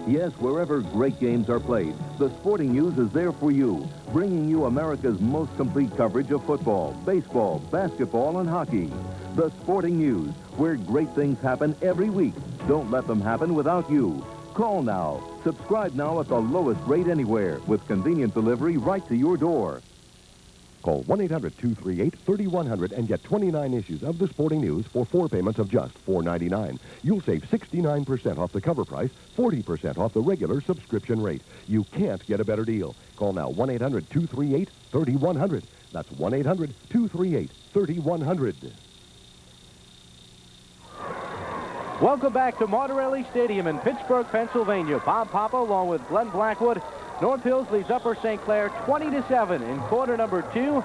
S3: Yes, wherever great games are played, the Sporting News is there for you, bringing you America's most complete coverage of football, baseball, basketball, and hockey. The Sporting News, where great things happen every week. Don't let them happen without you. Call now. Subscribe now at the lowest rate anywhere, with convenient delivery right to your door.
S6: Call 1-800-238-3100 and get 29 issues of the Sporting News for 4 payments of just $4.99. You'll save 69% off the cover price, 40% off the regular subscription rate. You can't get a better deal. Call now 1-800-238-3100. That's 1-800-238-3100.
S1: Welcome back to Martorelli Stadium in Pittsburgh, Pennsylvania. Bob Papa along with Glenn Blackwood. North Hills leads Upper St. Clair 20-7 in quarter number 2.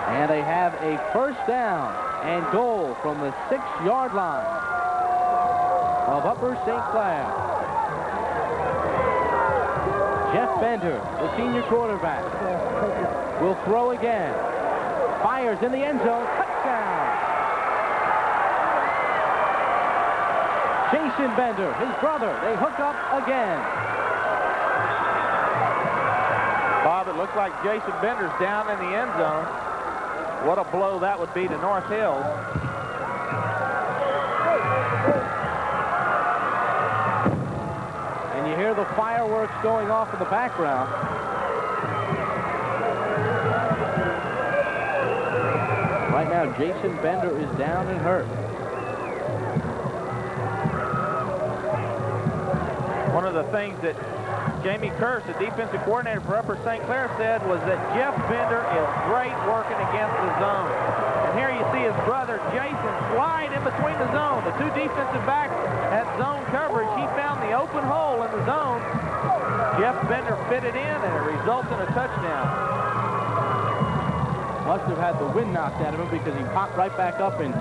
S1: And they have a first down and goal from the 6-yard line of Upper St. Clair. Jeff Bender, the senior quarterback, will throw again. Fires in the end zone. Touchdown. Jason Bender, his brother, they hook up again.
S2: Bob, it looks like Jason Bender's down in the end zone. What a blow that would be to North Hills.
S1: And you hear the fireworks going off in the background. Right now, Jason Bender is down and hurt.
S2: One of the things that Jamie Curse, the defensive coordinator for Upper St. Clair, said was that Jeff Bender is great working against the zone. And here you see his brother Jason slide in between the zone. The two defensive backs had zone coverage. He found the open hole in the zone. Jeff Bender fit it in, and it results in a touchdown.
S1: Must have had the wind knocked out of him because he popped right back up and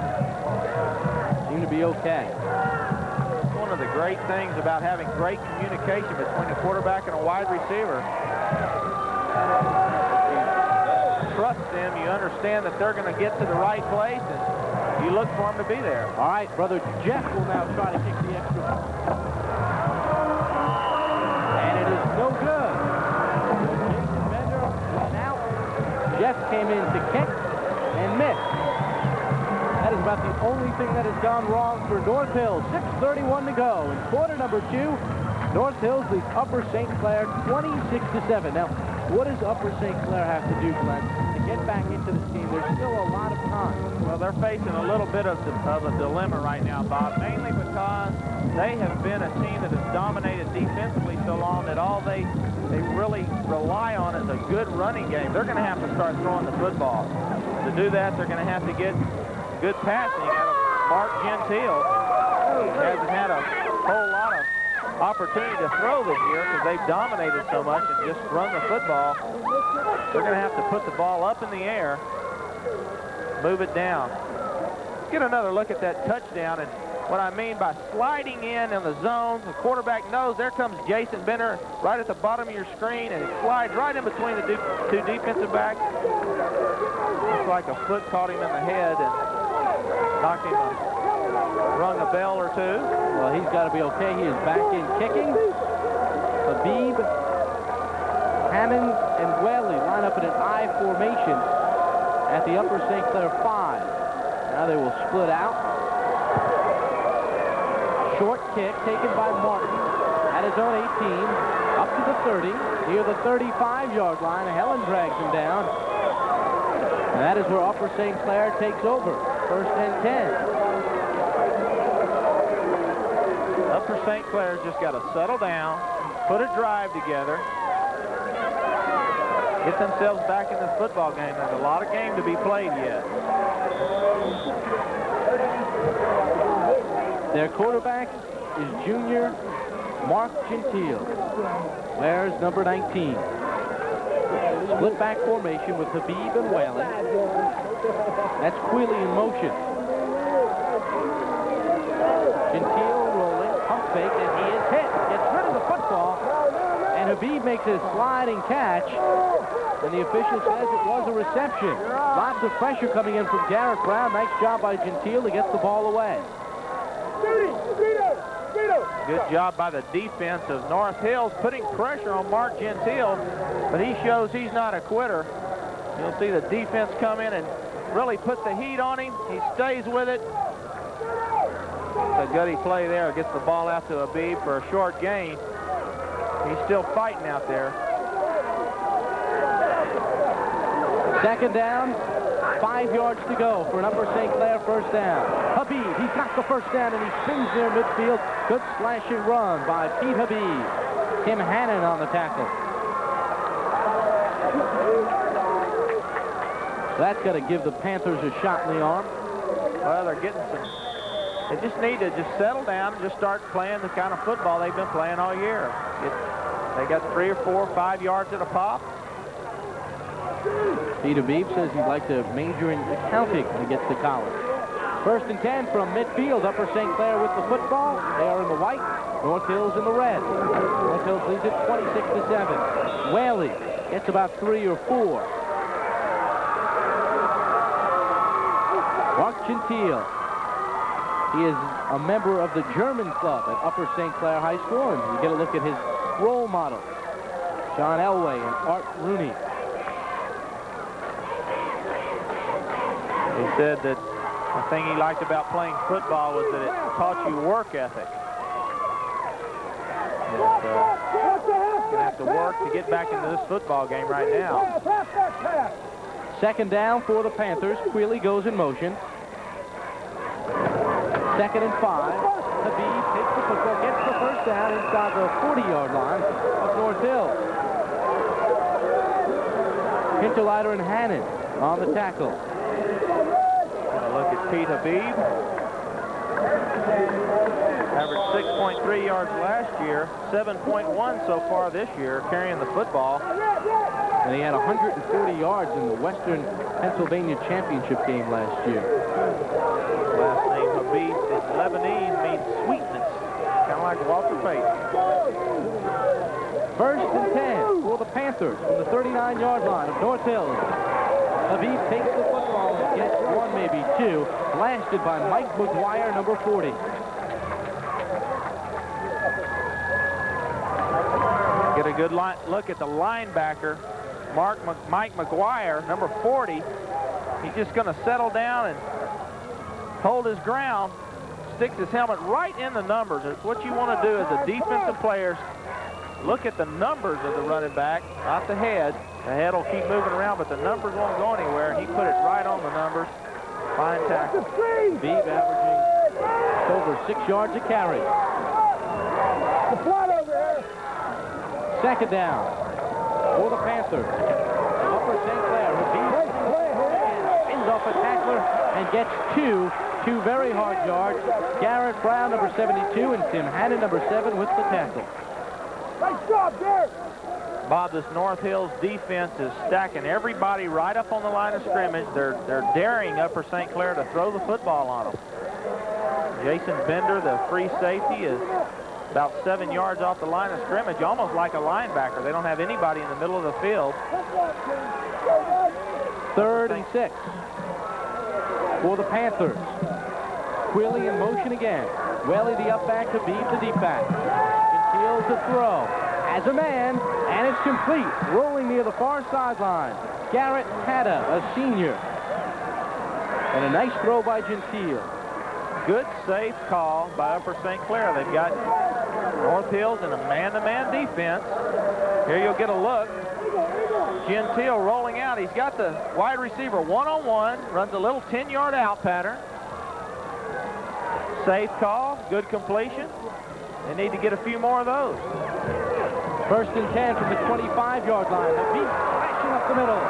S1: seemed to be okay.
S2: One of the great things about having great communication between a quarterback and a wide receiver. You trust them, you understand that they're going to get to the right place, and you look for them to be there.
S1: All right, brother Jeff will now try to kick the extra point. And it is no good. Jason Bender went out. Jeff came in to kick and missed. That is about the only thing that has gone wrong for North Hills. 6:31 to go in quarter number 2. North Hills leads Upper St. Clair 26-7. Now, what does Upper St. Clair have to do, Glenn, to get back into this game? There's still a lot of time.
S2: Well, they're facing a little bit of a dilemma right now, Bob, mainly because they have been a team that has dominated defensively so long that all they really rely on is a good running game. They're going to have to start throwing the football. To do that, they're going to have to get good passing out of Mark Gentile. He hasn't had a whole lot of opportunity to throw this year because they've dominated so much and just run the football. They're going to have to put the ball up in the air, move it down. Get another look at that touchdown, and what I mean by sliding in the zone, the quarterback knows there comes Jason Bender right at the bottom of your screen, and it slides right in between the two defensive backs. Looks like a foot caught him in the head and knocked him, rung a bell or two.
S1: Well, he's got to be okay. He is back in kicking. Habib, Hammond, and Whaley line up in an I formation at the Upper St. Clair 5. Now they will split out. Short kick taken by Martin at his own 18, up to the 30, near the 35-yard line. Helen drags him down. And that is where Upper St. Clair takes over. First and 10.
S2: Upper St. Clair's just got to settle down, put a drive together, get themselves back in this football game. There's a lot of game to be played yet.
S1: Their quarterback is junior Mark Gentile. Wears number 19. Split back formation with Habib and Whaley. That's Quealy in motion. Gentile rolling, pump fake, and he is hit. Gets rid of the football, and Habib makes a sliding catch, and the official says it was a reception. Lots of pressure coming in from Garrett Brown. Nice job by Gentile to get the ball away.
S2: Good job by the defense of North Hills, putting pressure on Mark Gentile, but he shows he's not a quitter. You'll see the defense come in and really put the heat on him. He stays with it. It's a gutty play there. Gets the ball out to Habib for a short gain. He's still fighting out there.
S1: Second down, 5 yards to go for an Upper St. Clair first down. Habib, he's got the first down, and he spins near midfield. Good slashing run by Pete Habib. Tim Hannon on the tackle. So that's got to give the Panthers a shot in the arm.
S2: Well, they're getting some. They just need to just settle down and just start playing the kind of football they've been playing all year. They got 3 or 4 or 5 yards at a pop.
S1: Pete Habib says he'd like to major in accounting when he gets to college. First and 10 from midfield. Upper St. Clair with the football. They are in the white. North Hills in the red. North Hills leads it 26-7. Whaley gets about 3 or 4. Mark Gentile. He is a member of the German club at Upper St. Clair High School, and you get a look at his role models, John Elway and Art Rooney.
S2: He said that the thing he liked about playing football was that it taught you work ethic. You're going to have to work to get back into this football game right now.
S1: Second down for the Panthers. Quealy goes in motion. Second and 5. Habib takes the football, gets the first down inside the 40-yard line of North Hill. Hinterleiter and Hannon on the tackle.
S2: Gonna look at Pete Habib. Averaged 6.3 yards last year, 7.1 so far this year, carrying the football.
S1: And he had 140 yards in the Western Pennsylvania Championship game last year.
S2: Last name Habib in Lebanese means sweetness, kind of like Walter Payton.
S1: First and 10 for the Panthers from the 39-yard line of North Hill. Habib takes the football and gets one, maybe two, blasted by Mike McGuire, number 40.
S2: Get a good look at the linebacker, Mike McGuire, number 40. He's just going to settle down and hold his ground, sticks his helmet right in the numbers. It's what you want to do as a defensive player. Look at the numbers of the running back, not the head. The head will keep moving around, but the numbers won't go anywhere. He put it right on the numbers. Fine tackle.
S1: Beebe averaging over 6 yards a carry.
S5: The flood over here.
S1: Second down for the Panthers. Upper St. Clair. Beebe spins off a tackler and gets two very hard yards. Garrett Brown, number 72, and Tim Hannon, number 7, with the tackle.
S5: Nice job, Garrett.
S2: Bob, this North Hills defense is stacking everybody right up on the line of scrimmage. They're daring Upper St. Clair to throw the football on them. Jason Bender, the free safety, is about 7 yards off the line of scrimmage, almost like a linebacker. They don't have anybody in the middle of the field.
S1: Third and 6 for the Panthers. Quilly in motion again. Whaley the up back to Beebe the deep back. Gentile to throw. Has a man, and it's complete. Rolling near the far sideline. Garrett Hatta, a senior. And a nice throw by Gentile.
S2: Good safe call by Upper St. Clair. They've got North Hills in a man-to-man defense. Here you'll get a look. Gentile rolling out. He's got the wide receiver one-on-one. Runs a little 10-yard out pattern. Safe call. Good completion. They need to get a few more of those.
S1: First and 10 from the 25-yard line. The beat flashing up the middle.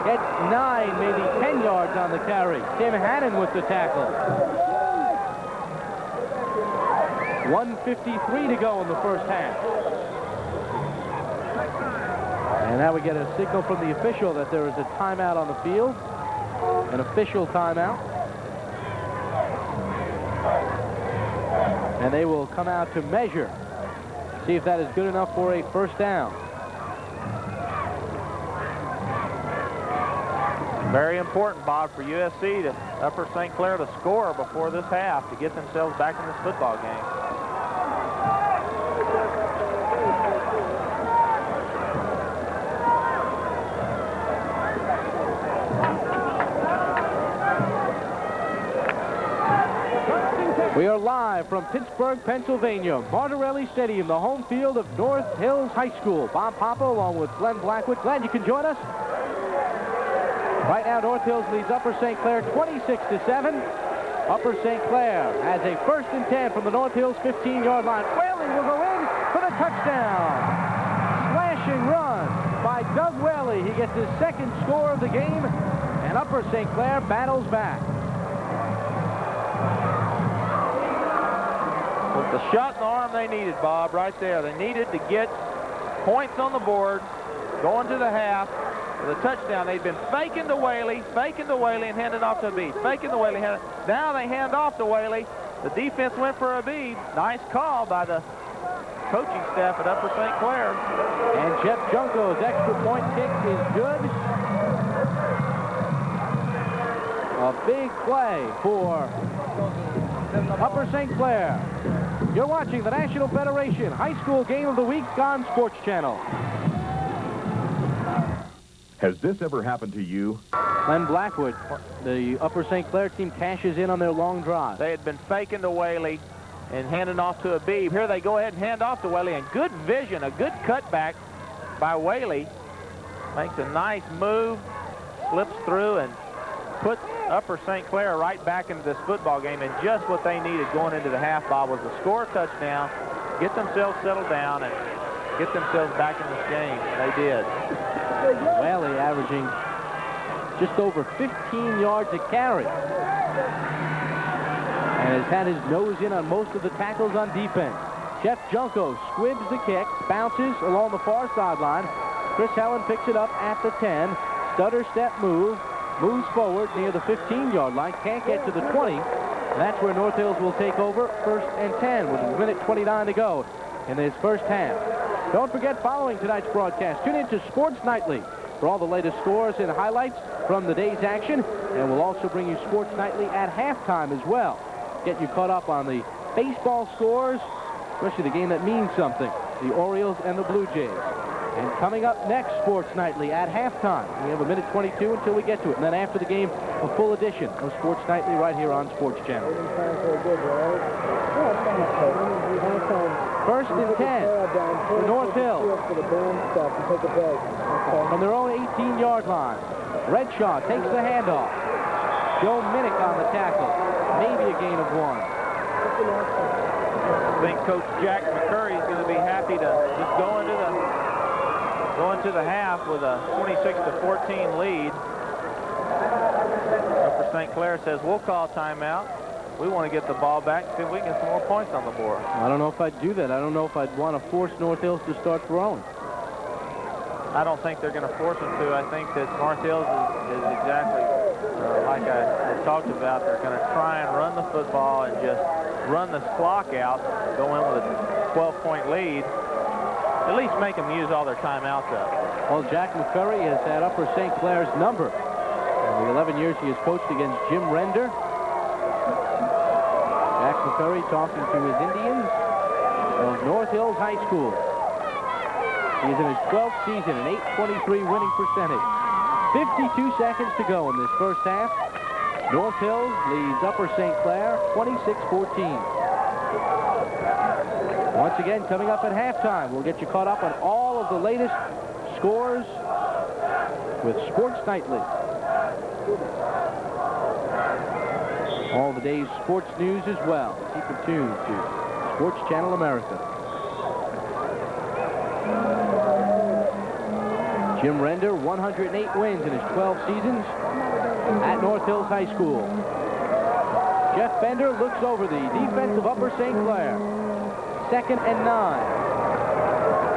S1: Gets 9, maybe 10 yards on the carry. Tim Hannon with the tackle. 1:53 to go in the first half. And now we get a signal from the official that there is a timeout on the field. An official timeout. And they will come out to measure. See if that is good enough for a first down.
S2: Very important, Bob, for USC to Upper St. Clair to score before this half to get themselves back in this football game.
S1: We are live from Pittsburgh, Pennsylvania, Martorelli Stadium, the home field of North Hills High School. Bob Papa along with Glenn Blackwood. Glenn, you can join us. Right now, North Hills leads Upper St. Clair 26-7. Upper St. Clair has a first and 10 from the North Hills 15-yard line. Whaley will go in for the touchdown. Slashing run by Doug Whaley. He gets his second score of the game, and Upper St. Clair battles back.
S2: The shot in the arm they needed, Bob, right there. They needed to get points on the board, going to the half with a touchdown. They'd been faking to Whaley, and handing off to Habib. Faking to Whaley. Now they hand off to Whaley. The defense went for Habib. Nice call by the coaching staff at Upper St. Clair.
S1: And Jeff Junko's extra point kick is good. A big play for Upper St. Clair. You're watching the National Federation High School Game of the Week on Sports Channel.
S7: Has this ever happened to you?
S1: Glenn Blackwood, the Upper St. Clair team cashes in on their long drive.
S2: They had been faking to Whaley and handing off to Habib. Here they go ahead and hand off to Whaley, and good vision, a good cutback by Whaley. Makes a nice move, slips through and puts Upper St. Clair right back into this football game, and just what they needed going into the half, Bob, was to score a touchdown, get themselves settled down, and get themselves back in this game. They did.
S1: Whaley averaging just over 15 yards a carry. And has had his nose in on most of the tackles on defense. Jeff Junko squibs the kick, bounces along the far sideline. Chris Helen picks it up at the 10. Stutter step move, moves forward near the 15-yard line, can't get to the 20. And that's where North Hills will take over, 1st and 10 with a minute 29 to go in this first half. Don't forget, following tonight's broadcast, tune in to Sports Nightly for all the latest scores and highlights from the day's action. And we'll also bring you Sports Nightly at halftime as well. Get you caught up on the baseball scores, especially the game that means something, the Orioles and the Blue Jays. And coming up next, Sports Nightly at halftime. We have a minute 22 until we get to it. And then after the game, a full edition of Sports Nightly right here on Sports Channel. 1st and 10 for North Hills. From their own 18-yard line. Redshaw takes the handoff. Joe Minnick on the tackle. Maybe a gain of 1.
S2: I think Coach Jack McCurry is going to be happy to just go into the half with a 26-14 lead. Upper St. Clair says, we'll call timeout. We want to get the ball back, see if we can get some more points on the board.
S1: I don't know if I'd do that. I don't know if I'd want to force North Hills to start throwing.
S2: I don't think they're going to force them to. I think that North Hills is exactly like I talked about. They're going to try and run the football and just run the clock out, go in with a 12-point lead. At least make them use all their timeouts up.
S1: Well, Jack McCurry has had Upper St. Clair's number. In the 11 years he has coached against Jim Render. Jack McCurry talking to his Indians of North Hills High School. He's in his 12th season, an .823 winning percentage. 52 seconds to go in this first half. North Hills leads Upper St. Clair 26-14. Once again, coming up at halftime, we'll get you caught up on all of the latest scores with Sports Nightly. All the day's sports news as well. Keep it tuned to Sports Channel America. Jim Render, 108 wins in his 12 seasons at North Hills High School. Jeff Bender looks over the defense of Upper St. Clair. 2nd and 9.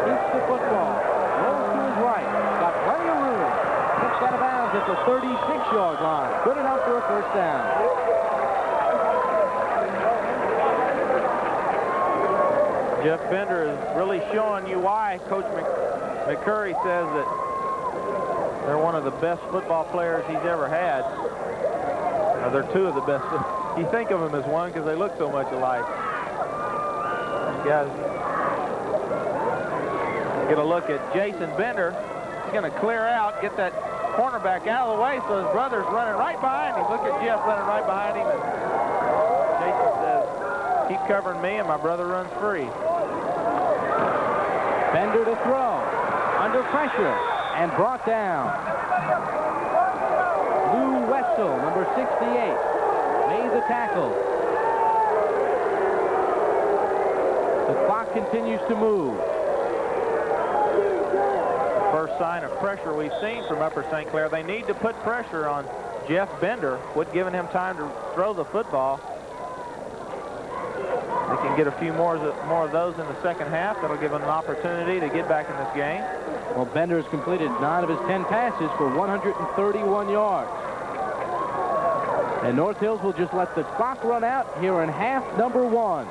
S1: Keeps the football. Rolls to his right. Got plenty of room. Kicks out of bounds at the 36-yard line. Good enough for a first down.
S2: Jeff Bender is really showing you why Coach McCurry says that they're one of the best football players he's ever had. Now, they're two of the best. You think of them as one because they look so much alike. Guys, get a look at Jason Bender. He's going to clear out, get that cornerback out of the way, so his brother's running right behind him. Look at Jeff running right behind him, and Jason says, keep covering me, and my brother runs free.
S1: Bender to throw, under pressure, and brought down. Lou Wetzel, number 68, made the tackle. The clock continues to move.
S2: First sign of pressure we've seen from Upper St. Clair. They need to put pressure on Jeff Bender, quit giving him time to throw the football. They can get a few more of those in the second half. That'll give them an opportunity to get back in this game.
S1: Well, Bender has completed 9 of his 10 passes for 131 yards. And North Hills will just let the clock run out here in half number 1.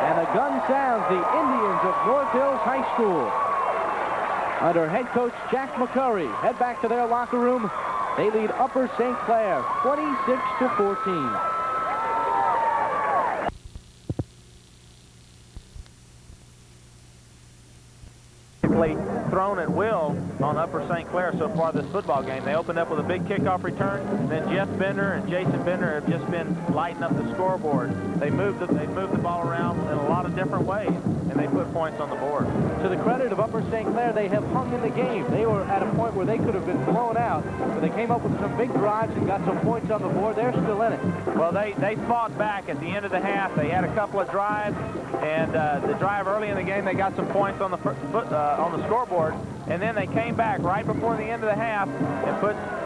S1: And the gun sounds, the Indians of North Hills High School, under head coach Jack McCurry, head back to their locker room. They lead Upper St. Clair 26-14.
S2: Thrown at will on Upper St. Clair so far this football game. They opened up with a big kickoff return. Then Jeff Bender and Jason Bender have just been lighting up the scoreboard. They moved the ball around in a lot of different ways. and they put points on the board.
S1: To the credit of Upper St. Clair, they have hung in the game. They were at a point where they could have been blown out, but they came up with some big drives and got some points on the board. They're still in it.
S2: Well, they fought back at the end of the half. They had a couple of drives, and the drive early in the game, they got some points on the scoreboard, and then they came back right before the end of the half and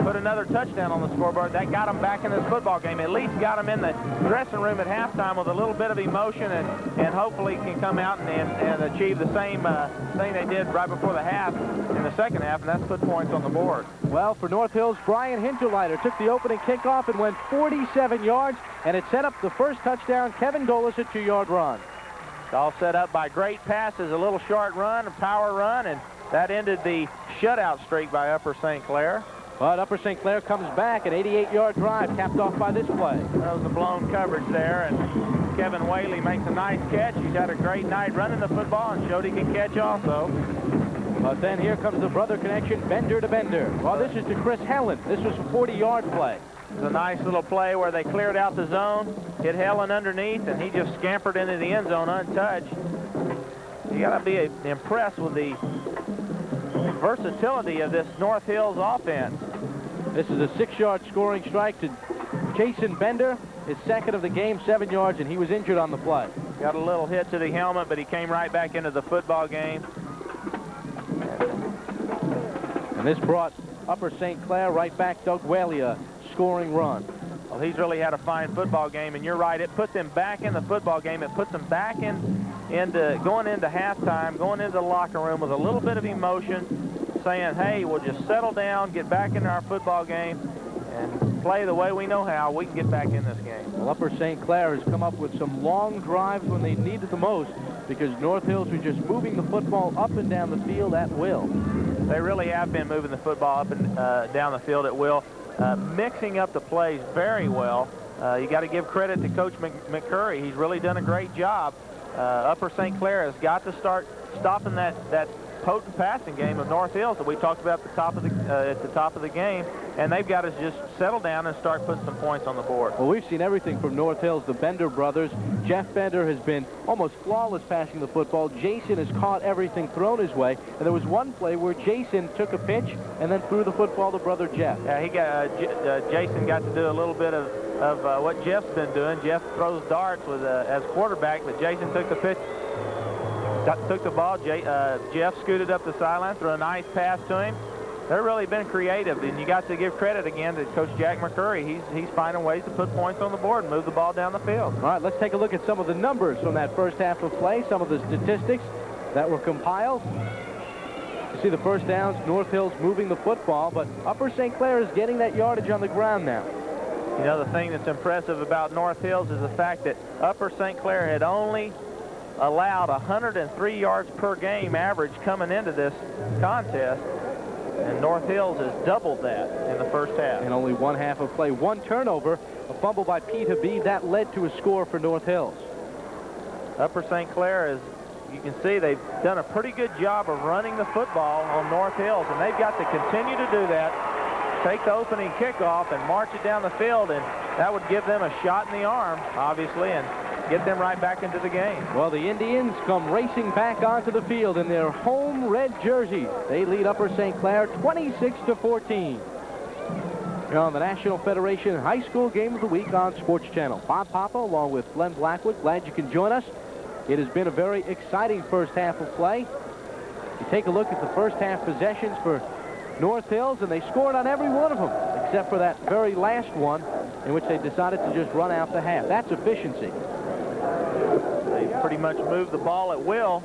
S2: put another touchdown on the scoreboard. That got them back in this football game. At least got them in the dressing room at halftime with a little bit of emotion, and hopefully can come out and achieve the same thing they did right before the half in the second half, and that's put points on the board.
S1: Well, for North Hills, Brian Hinterleiter took the opening kickoff and went 47 yards, and it set up the first touchdown. Kevin Golis, a 2-yard run.
S2: It's all set up by great passes, a little short run, a power run, and that ended the shutout streak by Upper St. Clair.
S1: But Upper St. Clair comes back, an 88-yard drive, capped off by this play.
S2: That was a blown coverage there, and Kevin Whaley makes a nice catch. He's had a great night running the football and showed he can catch also.
S1: But then here comes the brother connection, Bender to Bender. Well, this is to Chris Helen. This was a 40-yard play.
S2: It was a nice little play where they cleared out the zone, hit Helen underneath, and he just scampered into the end zone untouched. You got to be impressed with the versatility of this North Hills offense.
S1: This is a 6-yard scoring strike to Jason Bender, his second of the game, 7 yards, and he was injured on the play.
S2: Got a little hit to the helmet, but he came right back into the football game.
S1: And this brought Upper St. Clair right back, Doug Whaley, a scoring run.
S2: Well, he's really had a fine football game, and you're right, it put them back in the football game. It puts them back into going into halftime, going into the locker room with a little bit of emotion, saying, hey, we'll just settle down, get back into our football game, and play the way we know how. We can get back in this game.
S1: Well, Upper St. Clair has come up with some long drives when they needed the most, because North Hills was just moving the football up and down the field at will.
S2: They really have been moving the football up and down the field at will, mixing up the plays very well. You got to give credit to Coach McCurry. He's really done a great job. Upper St. Clair has got to start stopping that potent passing game of North Hills that we talked about at the top of the game, and they've got to just settle down and start putting some points on the board.
S1: Well, we've seen everything from North Hills. The Bender brothers. Jeff Bender has been almost flawless passing the football. Jason has caught everything thrown his way, and there was one play where Jason took a pitch and then threw the football to brother Jeff.
S2: Yeah, Jason got to do a little bit of what Jeff's been doing. Jeff throws darts as quarterback, but Jason took the pitch. Took the ball. Jeff scooted up the sideline, threw a nice pass to him. They've really been creative, and you got to give credit again to Coach Jack McCurry. He's finding ways to put points on the board and move the ball down the field.
S1: All right, let's take a look at some of the numbers from that first half of play, some of the statistics that were compiled. You see the first downs, North Hills moving the football, but Upper St. Clair is getting that yardage on the ground now.
S2: You know, the thing that's impressive about North Hills is the fact that Upper St. Clair had only allowed 103 yards per game average coming into this contest, and North Hills has doubled that in the first half.
S1: And only one half of play. One turnover, a fumble by Pete Habib, that led to a score for North Hills.
S2: Upper St. Clair, as you can see, they've done a pretty good job of running the football on North Hills, and they've got to continue to do that. Take the opening kickoff and march it down the field, and that would give them a shot in the arm, obviously, and get them right back into the game.
S1: Well, the Indians come racing back onto the field in their home red jerseys. They lead Upper St. Clair 26-14. Here on the National Federation High School Game of the Week on Sports Channel. Bob Papa along with Glenn Blackwood. Glad you can join us. It has been a very exciting first half of play. You take a look at the first half possessions for North Hills, and they scored on every one of them, except for that very last one in which they decided to just run out the half. That's efficiency.
S2: They pretty much moved the ball at will.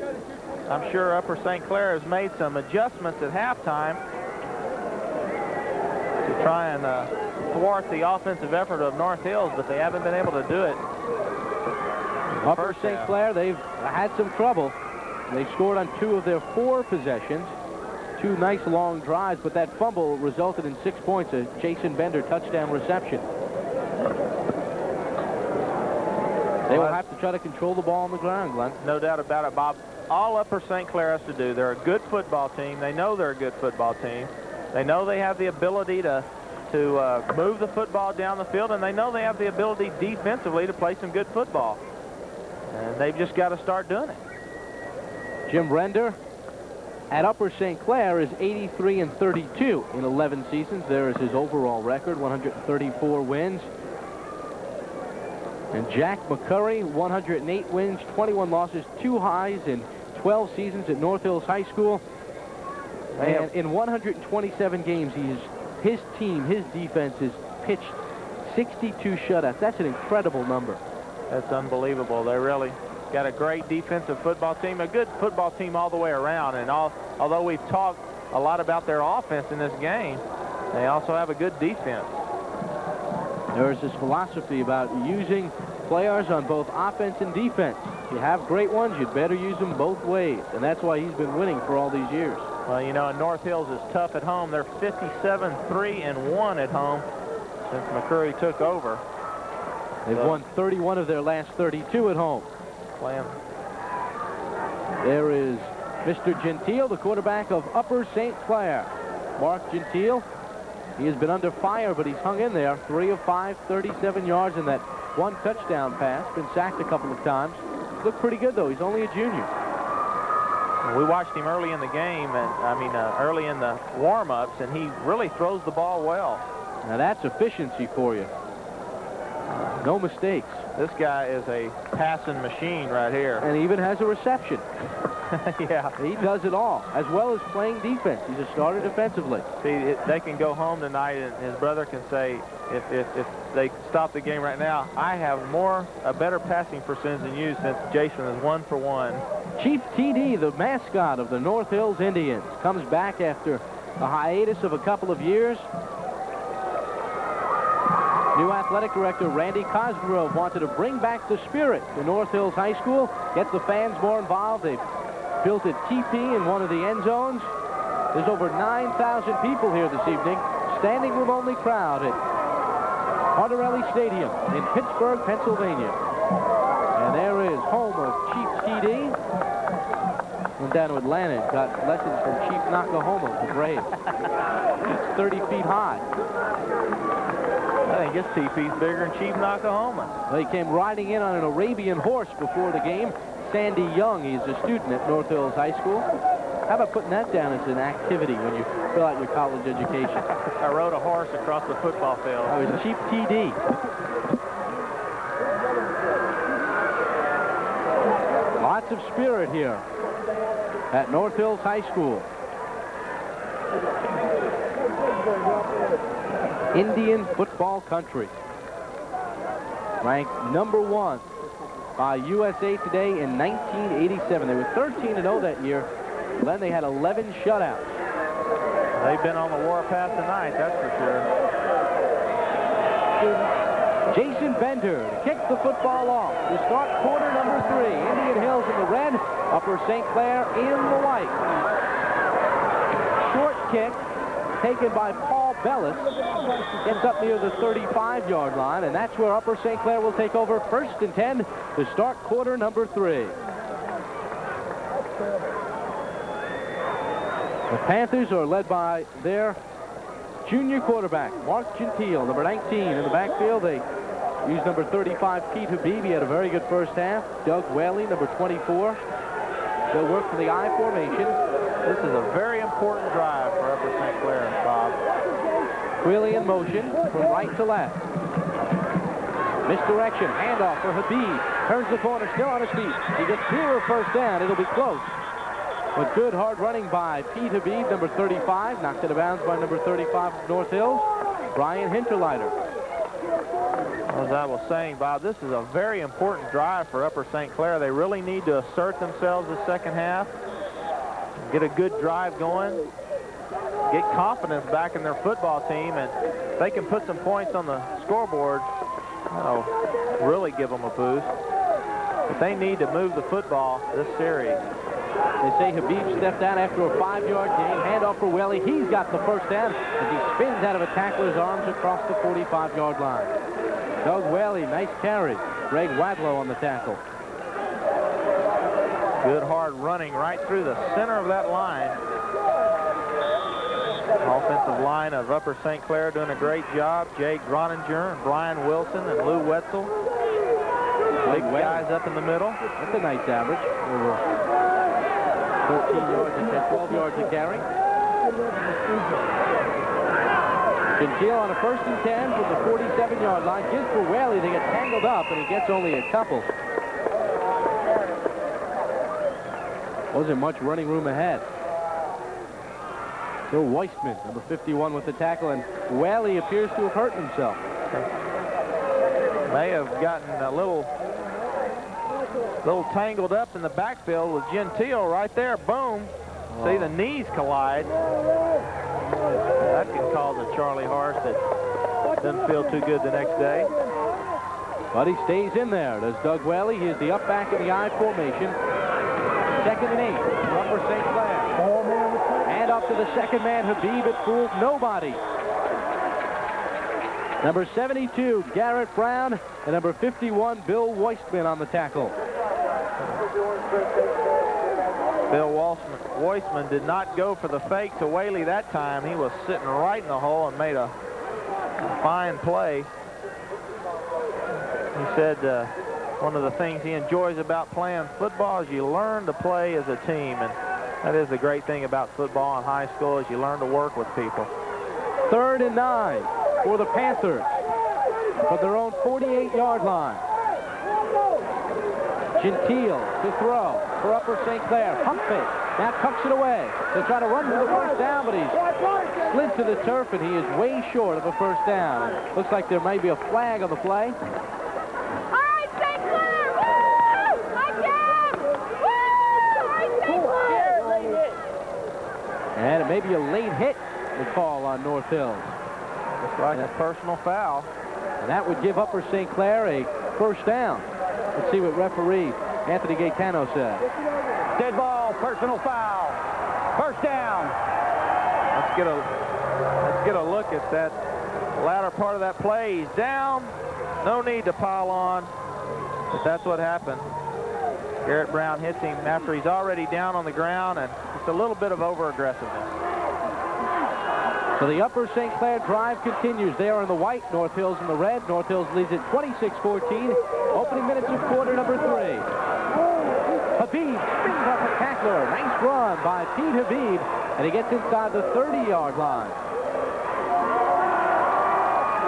S2: I'm sure Upper St. Clair has made some adjustments at halftime to try and thwart the offensive effort of North Hills, but they haven't been able to do it.
S1: Upper St. Clair, they've had some trouble. They scored on 2 of their 4 possessions. 2 nice long drives, but that fumble resulted in 6 points, a Jason Bender touchdown reception. They will have to try to control the ball on the ground, Glenn.
S2: No doubt about it, Bob. All Upper St. Clair has to do, they're a good football team. They know they're a good football team. They know they have the ability to move the football down the field, and they know they have the ability defensively to play some good football. And they've just got to start doing it.
S1: Jim Render at Upper St. Clair is 83-32 in 11 seasons. There is his overall record, 134 wins. And Jack McCurry, 108 wins, 21 losses, 2 highs in 12 seasons at North Hills High School. And in 127 games, his team, his defense has pitched 62 shutouts. That's an incredible number.
S2: That's unbelievable. They really got a great defensive football team, a good football team all the way around. And although we've talked a lot about their offense in this game, they also have a good defense.
S1: There's this philosophy about using players on both offense and defense. If you have great ones, you'd better use them both ways. And that's why he's been winning for all these years.
S2: Well, you know, North Hills is tough at home. They're 57-3-1 at home since McCurry took over.
S1: They've won 31 of their last 32 at home. There is Mr. Gentile, the quarterback of Upper St. Clair. Mark Gentile, he has been under fire, but he's hung in there. 3 of 5, 37 yards in that 1 touchdown pass. Been sacked a couple of times. Looked pretty good, though. He's only a junior.
S2: We watched him early in the game, and early in the warm-ups, and he really throws the ball well.
S1: Now that's efficiency for you. No mistakes.
S2: This guy is a passing machine right here.
S1: And he even has a reception.
S2: Yeah.
S1: He does it all, as well as playing defense. He's a starter defensively.
S2: See, they can go home tonight, and his brother can say, if they stop the game right now, I have a better passing percentage than you, since Jason is 1 for 1.
S1: Chief TD, the mascot of the North Hills Indians, comes back after a hiatus of a couple of years. New athletic director Randy Cosgrove wanted to bring back the spirit to North Hills High School, get the fans more involved. They've built a teepee in one of the end zones. There's over 9,000 people here this evening. Standing room only crowd at Cardarelli Stadium in Pittsburgh, Pennsylvania. And there is home of Chief TD. Went down to Atlanta and got lessons from Chief Nakahoma, the Brave. It's 30 feet high.
S2: I think his teepee's bigger than Chief Nakahoma.
S1: Well, he came riding in on an Arabian horse before the game. Sandy Young, he's a student at North Hills High School. How about putting that down as an activity when you fill out your college education?
S2: I rode a horse across the football field.
S1: I was Chief TD. Lots of spirit here at North Hills High School. Indian football country. Ranked #1 by USA Today in 1987. They were 13-0 that year. Then they had 11 shutouts.
S2: They've been on the warpath tonight, that's for sure.
S1: Jason Bender to kick the football off to start quarter number 3. Indian Hills in the red, Upper St. Clair in the white. Short kick taken by Paul Bellis. Gets up near the 35-yard line, and that's where Upper St. Clair will take over 1st and 10 to start quarter number 3. The Panthers are led by their junior quarterback, Mark Gentile, number 19. In the backfield, they use number 35, Pete Habib. He had a very good first half. Doug Whaley, number 24. They'll work for the I formation.
S2: This is a very important drive for Upper St. Clair, Bob.
S1: Wheelie in motion from right to left. Misdirection, handoff for Habib. Turns the corner, still on his feet. He gets clear of 1st down. It'll be close. But good hard running by Pete Habib, number 35. Knocked out of bounds by number 35 of North Hills, Brian Hinterleiter.
S2: As I was saying, Bob, this is a very important drive for Upper St. Clair. They really need to assert themselves the second half, get a good drive going, get confidence back in their football team, and if they can put some points on the scoreboard, that'll really give them a boost. But they need to move the football this series.
S1: They say Habib stepped out after a 5-yard gain. Handoff for Welly. He's got the first down as he spins out of a tackler's arms across the 45-yard line. Doug Welly, nice carry. Greg Wadlow on the tackle.
S2: Good hard running right through the center of that line. Offensive line of Upper St. Clair doing a great job. Jay Groninger, Brian Wilson, and Lou Wetzel. Big guys up in the middle.
S1: That's a nice average. 13 yards and 12 yards to carry. Gentile on a 1st and 10 from the 47-yard line. Gives for Whaley. They get tangled up, and he gets only a couple. Wasn't much running room ahead. Bill Weissman, number 51, with the tackle, and Whaley appears to have hurt himself.
S2: May have gotten a little tangled up in the backfield with Gentile right there. Boom. See the knees collide. That can cause a Charlie horse that doesn't feel too good the next day.
S1: But he stays in there. Does Doug Whaley. He is the up back in the I formation. 2nd and 8 for Upper St. Clair. And up to the second man, Habib. It fooled nobody. Number 72, Garrett Brown, and number 51, Bill Weissman on the tackle.
S2: Bill Weissman did not go for the fake to Whaley that time. He was sitting right in the hole and made a fine play. He said one of the things he enjoys about playing football is you learn to play as a team, and that is the great thing about football in high school, is you learn to work with people.
S1: 3rd and 9 for the Panthers from their own 48-yard line. Gentile to throw for Upper St. Clair. Pump fake. Now tucks it away. They'll try to run for the 1st down, but he's slid to the turf, and he is way short of a 1st down. Looks like there may be a flag on the play. And it may be a late hit, the call on North Hills.
S2: Looks like a personal foul.
S1: And that would give Upper St. Clair a 1st down. Let's see what referee Anthony Gaetano said.
S5: Dead ball, personal foul. 1st down.
S2: Let's get a look at that latter part of that play. He's down. No need to pile on. But that's what happened. Garrett Brown hits him after he's already down on the ground, and it's a little bit of over-aggressiveness.
S1: So the Upper St. Clair drive continues. They are in the white, North Hills in the red. North Hills leads it 26-14. Opening minutes of quarter number 3. Habib spins off a tackler. Nice run by Pete Habib, and he gets inside the 30-yard line.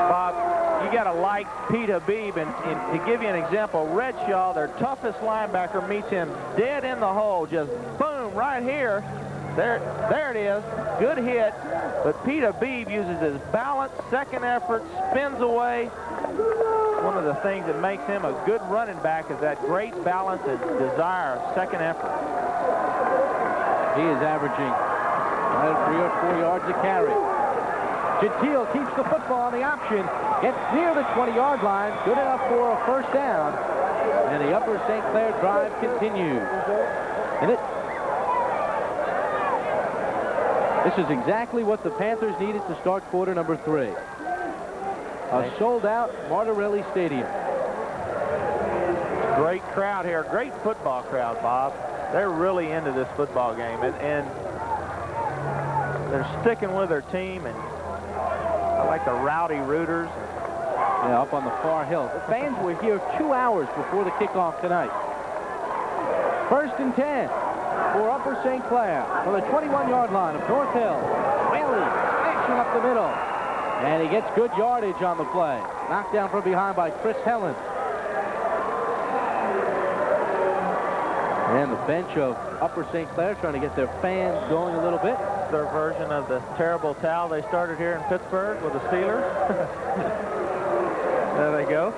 S2: Bob, you got to like Pete Habib, and to give you an example, Redshaw, their toughest linebacker, meets him dead in the hole. Just boom, right here. There it is. Good hit. But Pete Habib uses his balance, second effort, spins away. One of the things that makes him a good running back is that great balance and desire, second effort.
S1: He is averaging 3 or 4 yards a carry. Gentile keeps the football on the option, gets near the 20-yard line, good enough for a 1st down. And the Upper St. Clair drive continues. And this is exactly what the Panthers needed to start quarter number 3. A sold-out Martirelli Stadium.
S2: Great crowd here. Great football crowd, Bob. They're really into this football game, and they're sticking with their team, and I like the rowdy rooters.
S1: Yeah, up on the far hill. The fans were here 2 hours before the kickoff tonight. 1st and 10 for Upper St. Clair from the 21-yard line of North Hill. Whaley smashing up the middle. And he gets good yardage on the play. Knocked down from behind by Chris Helen. And the bench of Upper St. Clair trying to get their fans going a little bit.
S2: Their version of the terrible towel they started here in Pittsburgh with the Steelers. There they go.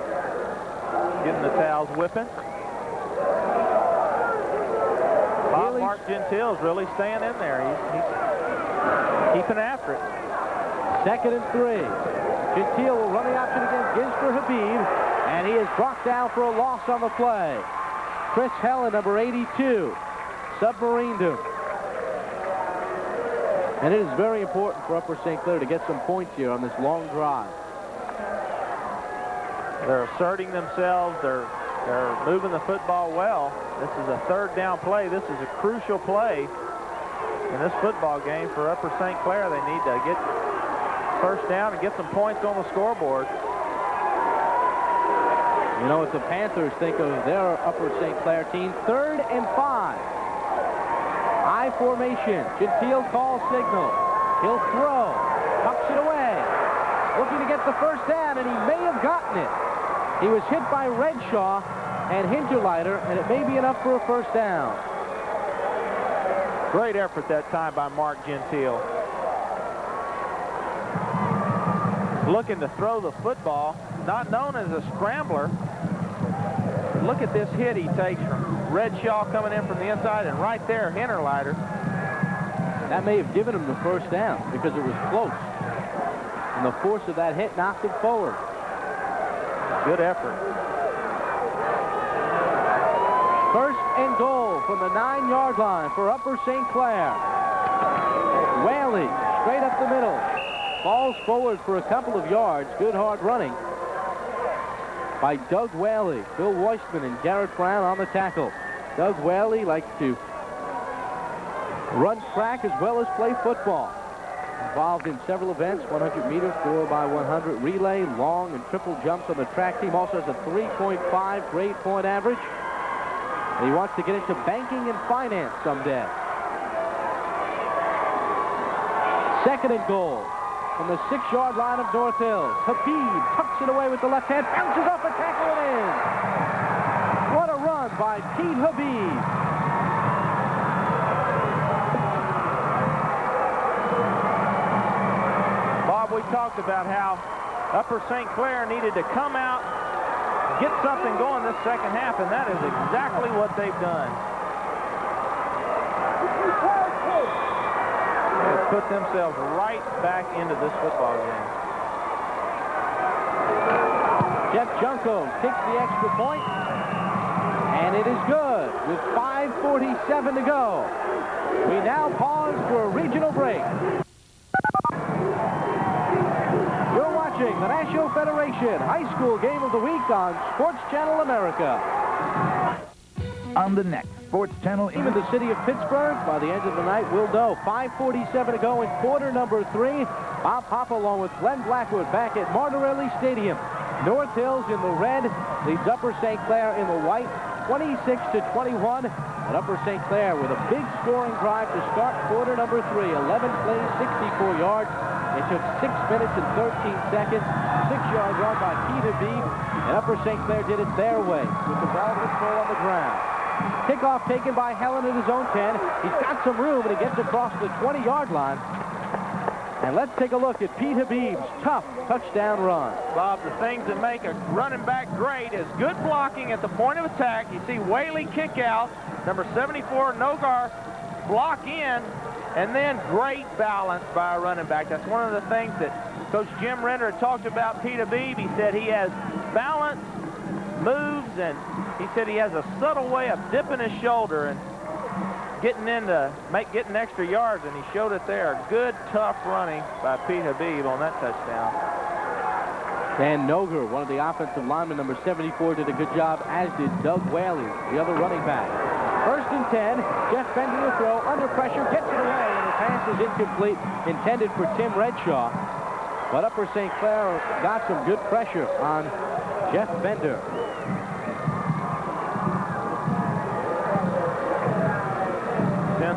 S2: Getting the towels whipping. Bob Mark Gentile's really staying in there. He's keeping after it.
S1: 2nd and 3. Gentile will run the option again. Gives for Habib. And he is brought down for a loss on the play. Chris Helen, number 82, submarined him. And it is very important for Upper St. Clair to get some points here on this long drive.
S2: They're asserting themselves. They're moving the football well. This is a 3rd down play. This is a crucial play in this football game for Upper St. Clair. They need to get 1st down and get some points on the scoreboard.
S1: You know what the Panthers think of their Upper St. Clair team? 3rd and 5. I I formation. Gentile calls signal. He'll throw. Tucks it away. Looking to get the first down, and he may have gotten it. He was hit by Redshaw and Hinterleiter, and it may be enough for a first down.
S2: Great effort that time by Mark Gentile. Looking to throw the football, not known as a scrambler. Look at this hit he takes from Redshaw coming in from the inside, and right there, Hinterleiter.
S1: That may have given him the first down because it was close. And the force of that hit knocked it forward.
S2: Good effort.
S1: First and goal from the 9-yard line for Upper St. Clair. Whaley straight up the middle. Falls forward for a couple of yards. Good hard running by Doug Whaley. Bill Weissman and Garrett Brown on the tackle. Doug Whaley likes to run track as well as play football. Involved in several events, 100-meter, 4x100 relay, long and triple jumps on the track team. Also has a 3.5 grade point average. And he wants to get into banking and finance someday. Second and goal from the 6-yard line of North Hills. Habib tucks it away with the left hand, bounces off a tackle and in. What a run by Pete Habib.
S2: Bob, we talked about how Upper St. Clair needed to come out, get something going this second half, and that is exactly what they've done. They've put themselves right back into this football game.
S1: Jeff Junko kicks the extra point, and it is good with 5:47 to go. We now pause for a regional break. You're watching the National Federation High School Game of the Week on Sports Channel America.
S7: On the next Sports Channel
S1: Team in the city of Pittsburgh. By the end of the night, we'll know. 5:47 to go in quarter number 3. Bob Papa along with Glenn Blackwood back at Martinelli Stadium. North Hills in the red leads Upper St. Clair in the white, 26-21. And Upper St. Clair with a big scoring drive to start quarter number 3. 11 plays, 64 yards. It took 6 minutes and 13 seconds. 6-yard run by Pete Habib. And Upper St. Clair did it their way with the ball control on the ground. Kickoff taken by Helen at his own 10. He's got some room, and he gets across the 20-yard line. And let's take a look at Pete Habib's tough touchdown run.
S2: Bob, the things that make a running back great is good blocking at the point of attack. You see Whaley kick out, number 74, Nogar block in, and then great balance by a running back. That's one of the things that Coach Jim Render talked about Pete Habib. He said he has balance, moves, and he said he has a subtle way of dipping his shoulder and getting extra yards, and he showed it there. Good, tough running by Pete Habib on that touchdown.
S1: Dan Noger, one of the offensive linemen, number 74, did a good job, as did Doug Whaley, the other running back. First and 10, Jeff Bender to throw, under pressure, gets it away, and the pass is incomplete, intended for Tim Redshaw. But Upper St. Clair got some good pressure on Jeff Bender.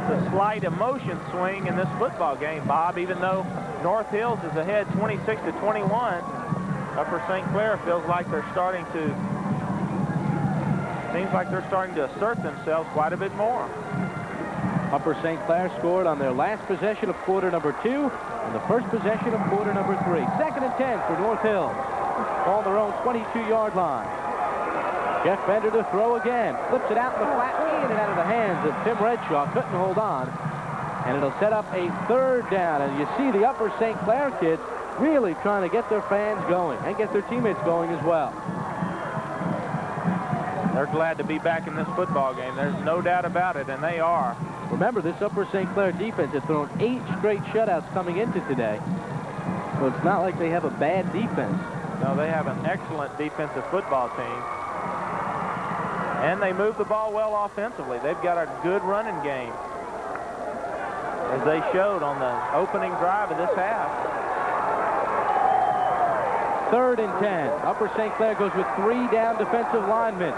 S2: A slight emotion swing in this football game, Bob. Even though North Hills is ahead 26-21, Upper St. Clair feels like they're starting to assert themselves quite a bit more.
S1: Upper St. Clair scored on their last possession of quarter number 2 and the first possession of quarter number 3. Second and 10 for North Hills on their own 22-yard line. Jeff Bender to throw again. Flips it out in the flat, in and out of the hands of Tim Redshaw. Couldn't hold on. And it'll set up a third down. And you see the Upper St. Clair kids really trying to get their fans going and get their teammates going as well.
S2: They're glad to be back in this football game. There's no doubt about it, and they are.
S1: Remember, this Upper St. Clair defense has thrown 8 straight shutouts coming into today. So it's not like they have a bad defense.
S2: No, they have an excellent defensive football team. And they move the ball well offensively. They've got a good running game, as they showed on the opening drive of this half.
S1: Third and 10. Upper St. Clair goes with 3 down defensive linemen.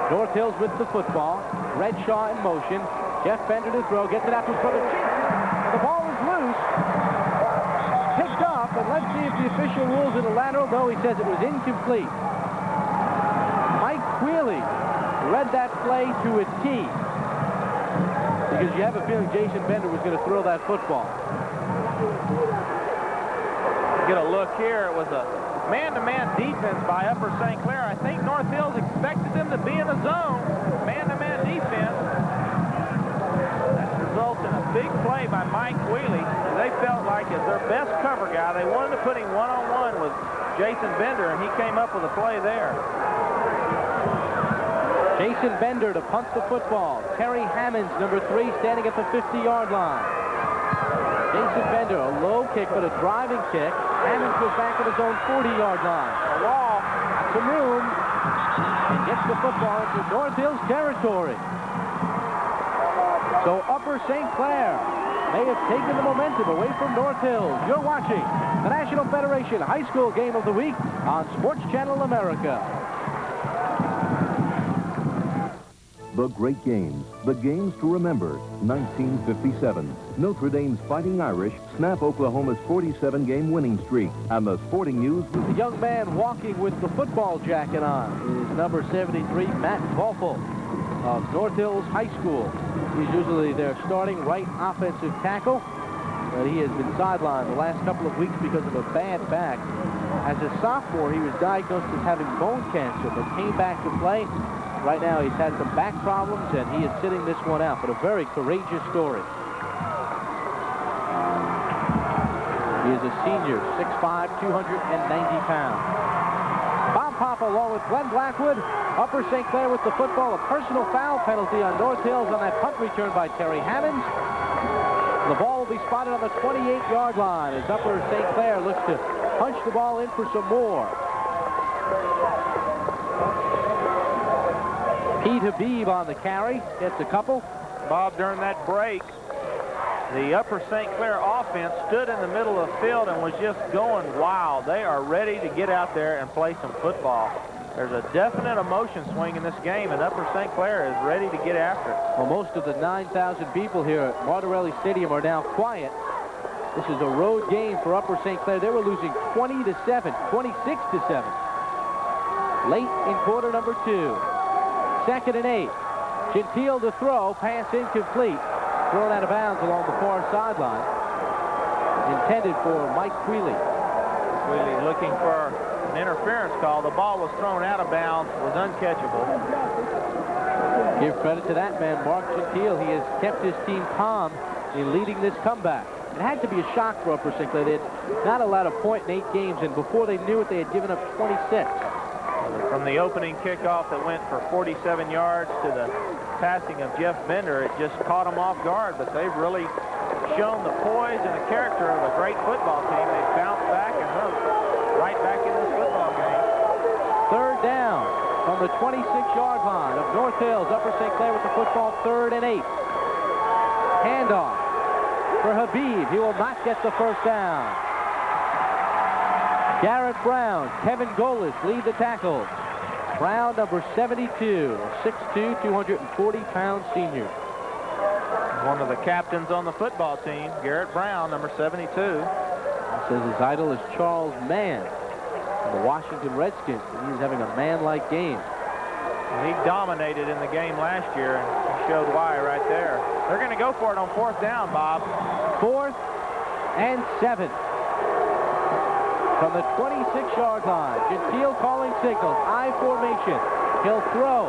S1: North Hills with the football. Redshaw in motion. Jeff Bender to throw, gets it out to his brother Jason. The ball is loose. Picked up, and let's see if the official rules it a lateral. No, he says it was incomplete. Mike Quealy read that play to a T. Because you have a feeling Jason Bender was going to throw that football.
S2: Get a look here. It was a man-to-man defense by Upper St. Clair. I think North Hills expected them to be in the zone. Man-to-man defense. That results in a big play by Mike Wheely. They felt like as their best cover guy, they wanted to put him one-on-one with Jason Bender, and he came up with a play there.
S1: Jason Bender to punt the football. Terry Hammonds, number 3, standing at the 50-yard line. Jason Bender, a low kick, but a driving kick. Hammonds was back at his own 40-yard line. A wall, some room, and gets the football into North Hills territory. So Upper St. Clair may have taken the momentum away from North Hills. You're watching the National Federation High School Game of the Week on Sports Channel America.
S3: The great games, the games to remember. 1957, Notre Dame's Fighting Irish snap Oklahoma's 47-game winning streak. And the sporting news with
S1: the young man walking with the football jacket on is number 73, Matt Voelfel of North Hills High School. He's usually their starting right offensive tackle, but he has been sidelined the last couple of weeks because of a bad back. As a sophomore, he was diagnosed as having bone cancer, but came back to play. Right now, he's had some back problems, and he is sitting this one out, but a very courageous story. He is a senior, 6'5", 290 pounds. Bob Papa along with Glenn Blackwood. Upper St. Clair with the football. A personal foul penalty on North Hills on that punt return by Terry Hammonds. The ball will be spotted on the 28-yard line as Upper St. Clair looks to punch the ball in for some more. Pete Habib on the carry, gets a couple.
S2: Bob, during that break, the Upper St. Clair offense stood in the middle of the field and was just going wild. They are ready to get out there and play some football. There's a definite emotion swing in this game, and Upper St. Clair is ready to get after it.
S1: Well, most of the 9,000 people here at Martorelli Stadium are now quiet. This is a road game for Upper St. Clair. They were losing 20-7, 26-7. Late in quarter number 2. 2nd and 8. Gentile to throw, pass incomplete. Thrown out of bounds along the far sideline. Intended for Mike Quealy.
S2: Quealy looking for an interference call. The ball was thrown out of bounds, was uncatchable.
S1: Give credit to that man, Mark Gentile. He has kept his team calm in leading this comeback. It had to be a shock for Upper St. Clair. They had not allowed a point in 8 games, and before they knew it, they had given up 26.
S2: From the opening kickoff that went for 47 yards to the passing of Jeff Bender, it just caught them off guard, but they've really shown the poise and the character of a great football team. They've bounced back and look right back in this football game.
S1: 3rd down from the 26-yard line of North Hills. Upper St. Clair with the football, 3rd and 8. Handoff for Habib. He will not get the first down. Garrett Brown, Kevin Golis lead the tackles. Brown, number 72, 6'2", 240-pound senior.
S2: One of the captains on the football team, Garrett Brown, number 72.
S1: He says his idol is Charles Mann of the Washington Redskins, and he is having a man-like game.
S2: He dominated in the game last year, and he showed why right there. They're going to go for it on 4th down, Bob.
S1: 4th and 7. From the 26-yard line, Gentile calling signals, I formation. He'll throw,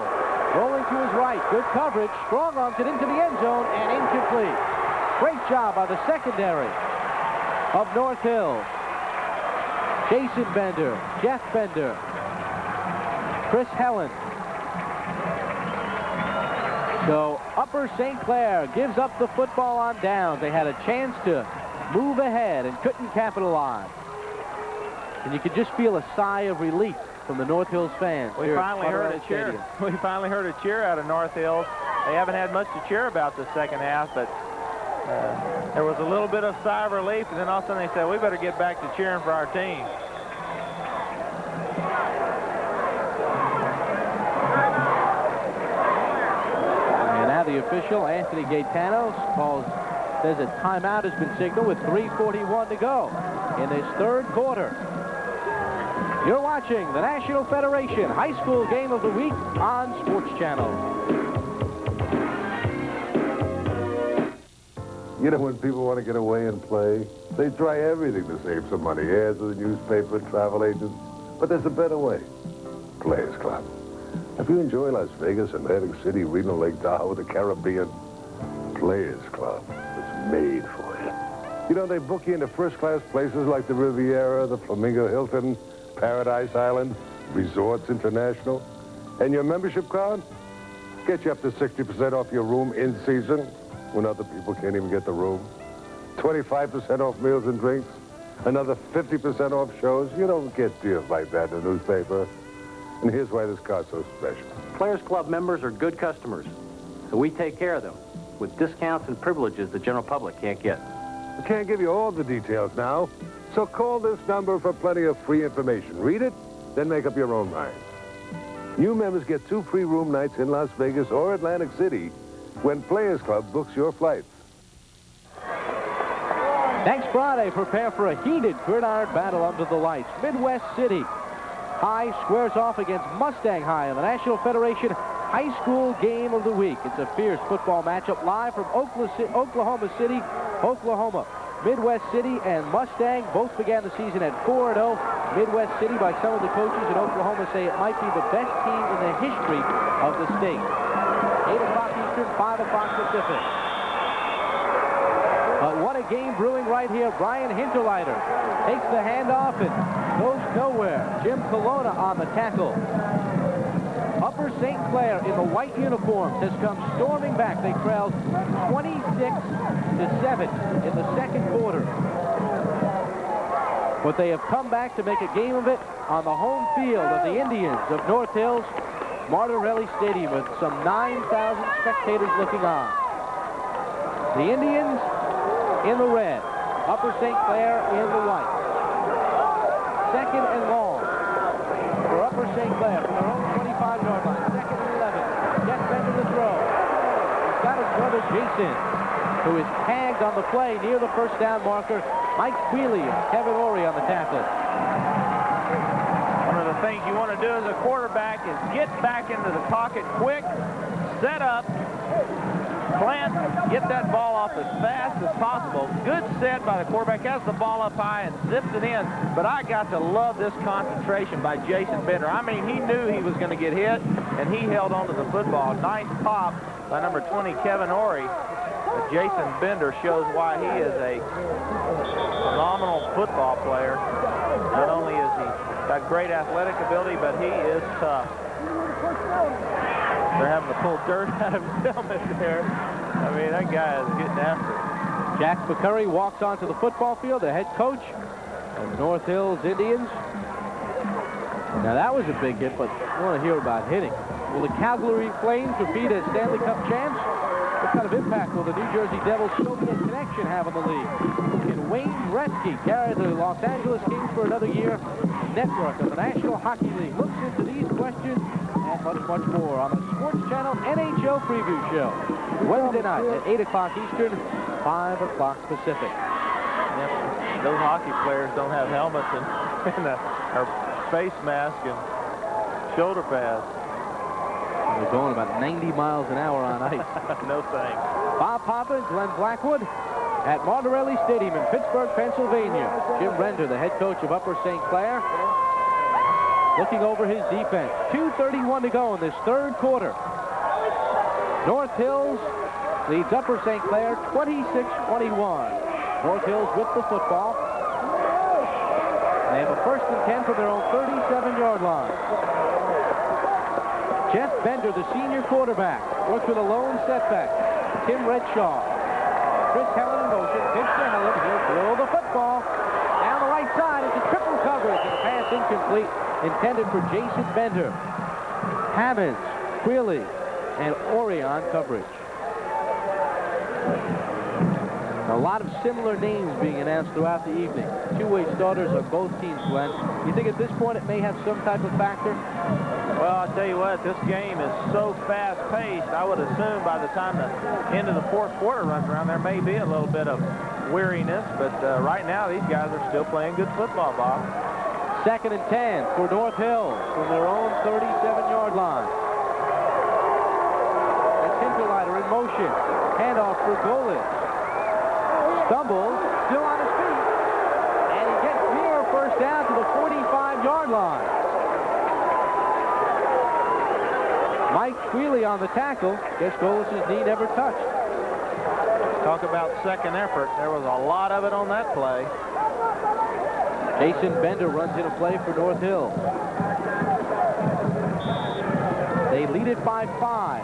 S1: rolling to his right, good coverage, strong arms it into the end zone, and incomplete. Great job by the secondary of North Hills. Jason Bender, Jeff Bender, Chris Helen. So Upper St. Clair gives up the football on downs. They had a chance to move ahead and couldn't capitalize. And you could just feel a sigh of relief from the North Hills fans.
S2: We finally heard a cheer. We finally heard a cheer out of North Hills. They haven't had much to cheer about the second half, but there was a little bit of sigh of relief, and then all of a sudden they said, we better get back to cheering for our team.
S1: And now the the official, Anthony Gaetano, says a timeout has been signaled with 3:41 to go in this third quarter. You're watching the National Federation High School Game of the Week on Sports Channel.
S9: You know, when people want to get away and play, they try everything to save some money. Ads in the newspaper, travel agents. But there's a better way. Players Club. If you enjoy Las Vegas, Atlantic City, Reno, Lake Tahoe, the Caribbean, Players Club is made for you. You know, they book you into first-class places like the Riviera, the Flamingo Hilton, Paradise Island, Resorts International. And your membership card? Get you up to 60% off your room in season when other people can't even get the room. 25% off meals and drinks. Another 50% off shows. You don't get deals like that in the newspaper. And here's why this card's so special.
S5: Players Club members are good customers, so we take care of them with discounts and privileges the general public can't get.
S9: I can't give you all the details now, so call this number for plenty of free information. Read it, then make up your own mind. New members get 2 free room nights in Las Vegas or Atlantic City when Players Club books your flights.
S1: Next Friday, prepare for a heated gridiron battle under the lights. Midwest City High squares off against Mustang High in the National Federation High School Game of the Week. It's a fierce football matchup live from Oklahoma City, Oklahoma. Midwest City and Mustang both began the season at 4-0. Midwest City, by some of the coaches in Oklahoma, say it might be the best team in the history of the state. 8 o'clock Eastern, 5 o'clock Pacific. But what a game brewing right here. Brian Hinterleiter takes the handoff and goes nowhere. Jim Colonna on the tackle. Upper St. Clair in the white uniforms has come storming back. They trailed 26-7 in the second quarter. But they have come back to make a game of it on the home field of the Indians of North Hills, Martorelli Stadium, with some 9,000 spectators looking on. The Indians in the red, Upper St. Clair in the white. Second and long for Upper St. Clair from their own 25-yard line. Second and 11. Jeff Bender to throw. He's got his brother Jason, who is tagged on the play near the first down marker. Mike Quealy and Kevin Ory on the tackle.
S2: One of the things you want to do as a quarterback is get back into the pocket quick, set up, plant, get that ball off as fast as possible. Good set by the quarterback, has the ball up high and zips it in. But I got to love this concentration by Jason Bender. I mean, he knew he was going to get hit, and he held on to the football. Nice pop by number 20, Kevin Ory. But Jason Bender shows why he is a phenomenal football player. Not only is he got great athletic ability, but he is tough. They're having to pull dirt out of his helmet there. I mean, that guy is getting after it.
S1: Jack McCurry walks onto the football field, the head coach of the North Hills Indians. Now, that was a big hit, but I want to hear about hitting. Will the Calgary Flames repeat as Stanley Cup champs? What kind of impact will the New Jersey Devils Soviet connection have on the league? Can Wayne Gretzky carry the Los Angeles Kings for another year? Network of the National Hockey League looks into these questions and much, much more on the Sports Channel NHL Preview Show. Wednesday night at 8 o'clock Eastern, 5 o'clock Pacific.
S2: Yep. Those hockey players don't have helmets and or face mask and shoulder pads.
S1: They're going about 90 miles an hour on ice.
S2: No thanks.
S1: Bob Papa and Glenn Blackwood at Martorelli Stadium in Pittsburgh, Pennsylvania. Jim Render, the head coach of Upper St. Clair, looking over his defense. 2:31 to go in this third quarter. North Hills leads Upper St. Clair 26-21. North Hills with the football. They have a 1st and 10 from their own 37-yard line. Jeff Bender, the senior quarterback, works with a lone setback. Tim Redshaw. Chris Helen in motion. Pitch to Helen. He'll throw the football. Down the right side. It's a triple coverage. And the pass incomplete. Intended for Jason Bender. Hammonds, Quealy, and Ory on coverage. A lot of similar names being announced throughout the evening. Two-way starters on both teams, Glenn. You think at this point it may have some type of factor?
S2: Well, I'll tell you what, this game is so fast-paced, I would assume by the time the end of the fourth quarter runs around, there may be a little bit of weariness, but right now these guys are still playing good football, Bob.
S1: 2nd and 10 for North Hill from their own 37-yard line. It's Hinterleiter in motion. Handoff for Golis. Stumbles, still on his feet, and he gets near a first down to the 45-yard line. Mike Twheely on the tackle. Guess Golis' knee never touched.
S2: Talk about second effort. There was a lot of it on that play.
S1: Jason Bender runs in a play for North Hill. They lead it by 5.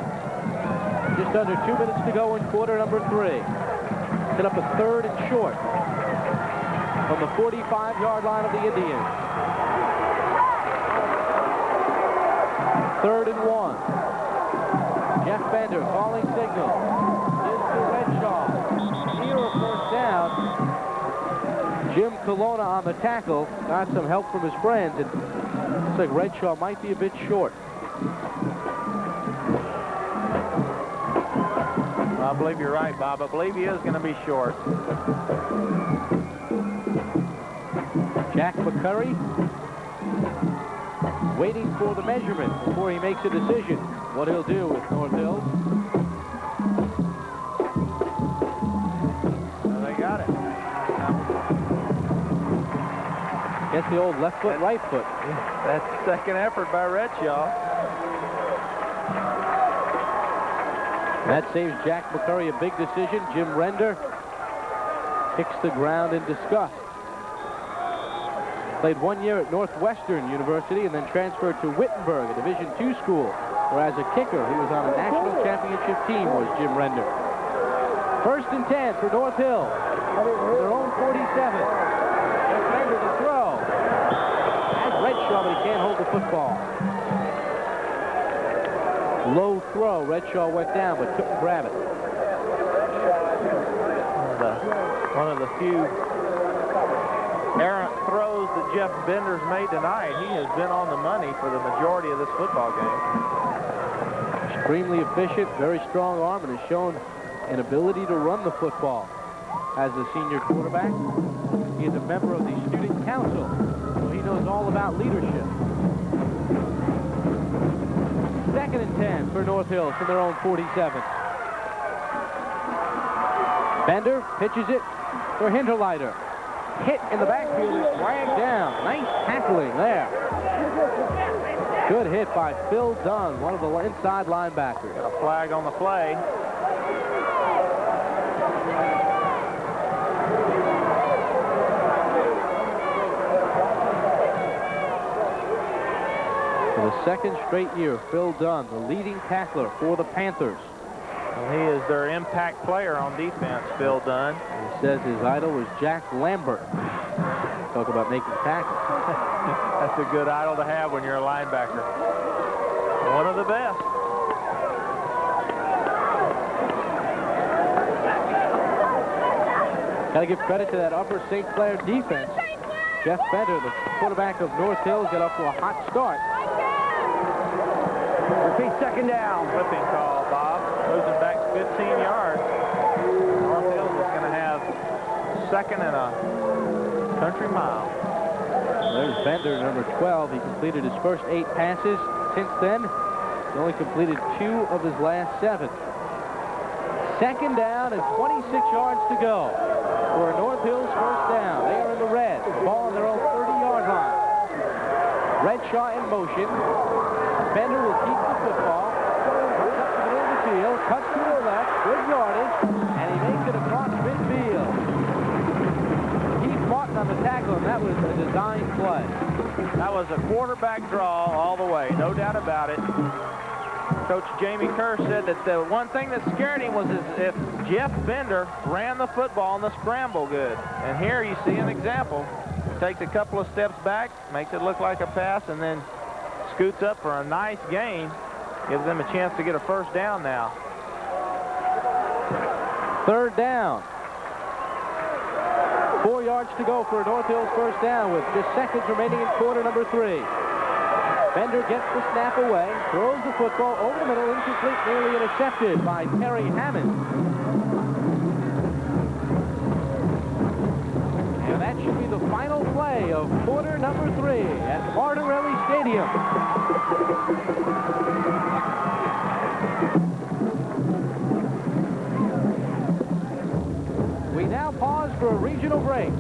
S1: Just under 2 minutes to go in quarter number 3. Set up a 3rd and short from the 45-yard line of the Indians. 3rd and 1. Jeff Bender calling signal. Gives to Redshaw. Near a first down. Jim Colonna on the tackle. Got some help from his friends. And looks like Redshaw might be a bit short.
S2: I believe you're right, Bob. I believe he is going to be short.
S1: Jack McCurry waiting for the measurement before he makes a decision what he'll do with North Hill.
S2: Well, they got it.
S1: Guess the old left foot, right foot.
S2: That's second effort by Redshaw.
S1: That saves Jack McCurry a big decision. Jim Render kicks the ground in disgust. Played 1 year at Northwestern University and then transferred to Wittenberg, a Division II school, where as a kicker he was on a national championship team, was Jim Render. 1st and 10 for North Hill. Their own 47. Jeff Bender to throw. Has Redshaw, but he can't hold the football. Low throw. Redshaw went down, but couldn't grab it.
S2: One of the few errant throws that Jeff Bender's made tonight. He has been on the money for the majority of this football game.
S1: Extremely efficient, very strong arm, and has shown an ability to run the football as a senior quarterback. He is a member of the student council, so he knows all about leadership. 2nd and 10 for North Hill from their own 47. Bender pitches it for Hinterleiter. Hit in the backfield is dragged down. Nice tackling there. Good hit by Phil Dunn, one of the inside linebackers.
S2: Got a flag on the play.
S1: For the 2nd straight year, Phil Dunn, the leading tackler for the Panthers.
S2: Well, he is their impact player on defense, Phil Dunn.
S1: He says his idol was Jack Lambert. Talk about making tackles.
S2: That's a good idol to have when you're a linebacker. One of the best.
S1: Got to give credit to that Upper St. Clair defense. Jeff Bender, the quarterback of North Hill, got off to a hot start.
S2: Repeat 2nd down. Flipping call, Bob. Moves it back 15 yards. North Hill is going to have 2nd and a country mile.
S1: There's Bender, number 12. He completed his first 8 passes. Since then, he only completed 2 of his last 7. 2nd down and 26 yards to go for North Hill's first down. They are in the red. The ball on their own 30-yard line. Redshaw in motion. Bender will keep the football. Goes up to the middle of the field. Cuts to the left. Good yardage. And he makes it across midfield. Keith Martin on the tackle, and that was a design play.
S2: That was a quarterback draw all the way. No doubt about it. Coach Jamie Kerr said that the one thing that scared him was if Jeff Bender ran the football on the scramble good. And here you see an example. Takes a couple of steps back, makes it look like a pass, and then scoots up for a nice gain. Gives them a chance to get a first down now.
S1: 3rd down. 4 yards to go for North Hills first down with just seconds remaining in quarter number 3. Bender gets the snap away, throws the football over the middle, incomplete, nearly intercepted by Terry Hammond. And that should be the final play of quarter number 3 at Martorelli Stadium. We now pause for a regional break.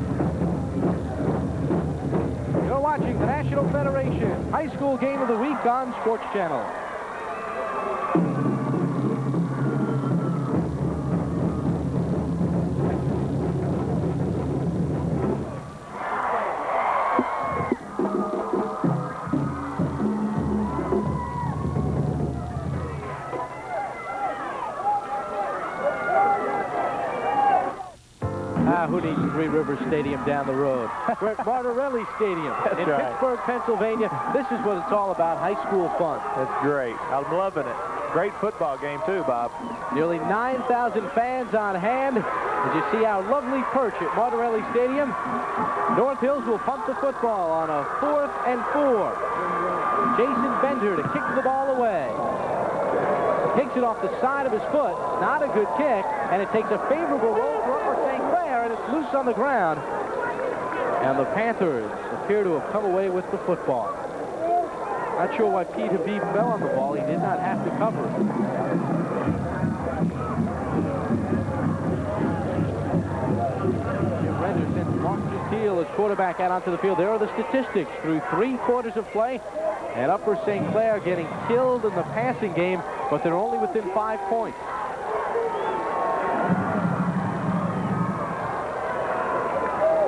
S1: You're watching the National Federation High School Game of the Week on Sports Channel. Who needs Three Rivers Stadium down the road? We're at Martorelli Stadium in Pittsburgh, Pennsylvania. This is what it's all about, high school fun.
S2: That's great. I'm loving it. Great football game, too, Bob.
S1: Nearly 9,000 fans on hand. As you see our lovely perch at Martorelli Stadium, North Hills will punt the football on a 4th and 4. Jason Bender to kick the ball away. Takes it off the side of his foot. Not a good kick, and it takes a favorable roll for Upper St. Clair, and it's loose on the ground. And the Panthers appear to have come away with the football. Not sure why Pete Habib fell on the ball. He did not have to cover it. Jim Render sends Mark Gentile as quarterback out onto the field. There are the statistics through 3 quarters of play. And Upper St. Clair getting killed in the passing game, but they're only within 5 points.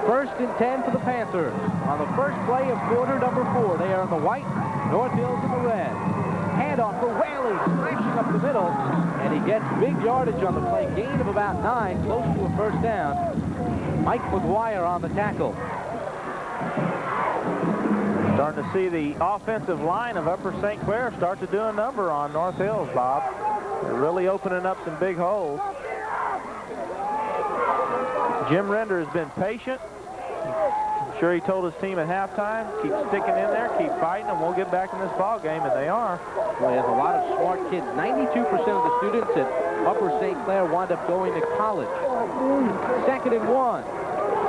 S1: First and 10 for the Panthers. On the first play of quarter number 4, they are in the white, North Hills in the red. Handoff for Whaley, slashing up the middle, and he gets big yardage on the play. Gain of about 9, close to a first down. Mike McGuire on the tackle.
S2: Starting to see the offensive line of Upper St. Clair start to do a number on North Hills, Bob. They're really opening up some big holes. Jim Render has been patient. I'm sure he told his team at halftime, keep sticking in there, keep fighting, and we'll get back in this ball game, and they are.
S1: Well, he has a lot of smart kids. 92% of the students at Upper St. Clair wind up going to college. 2nd and 1.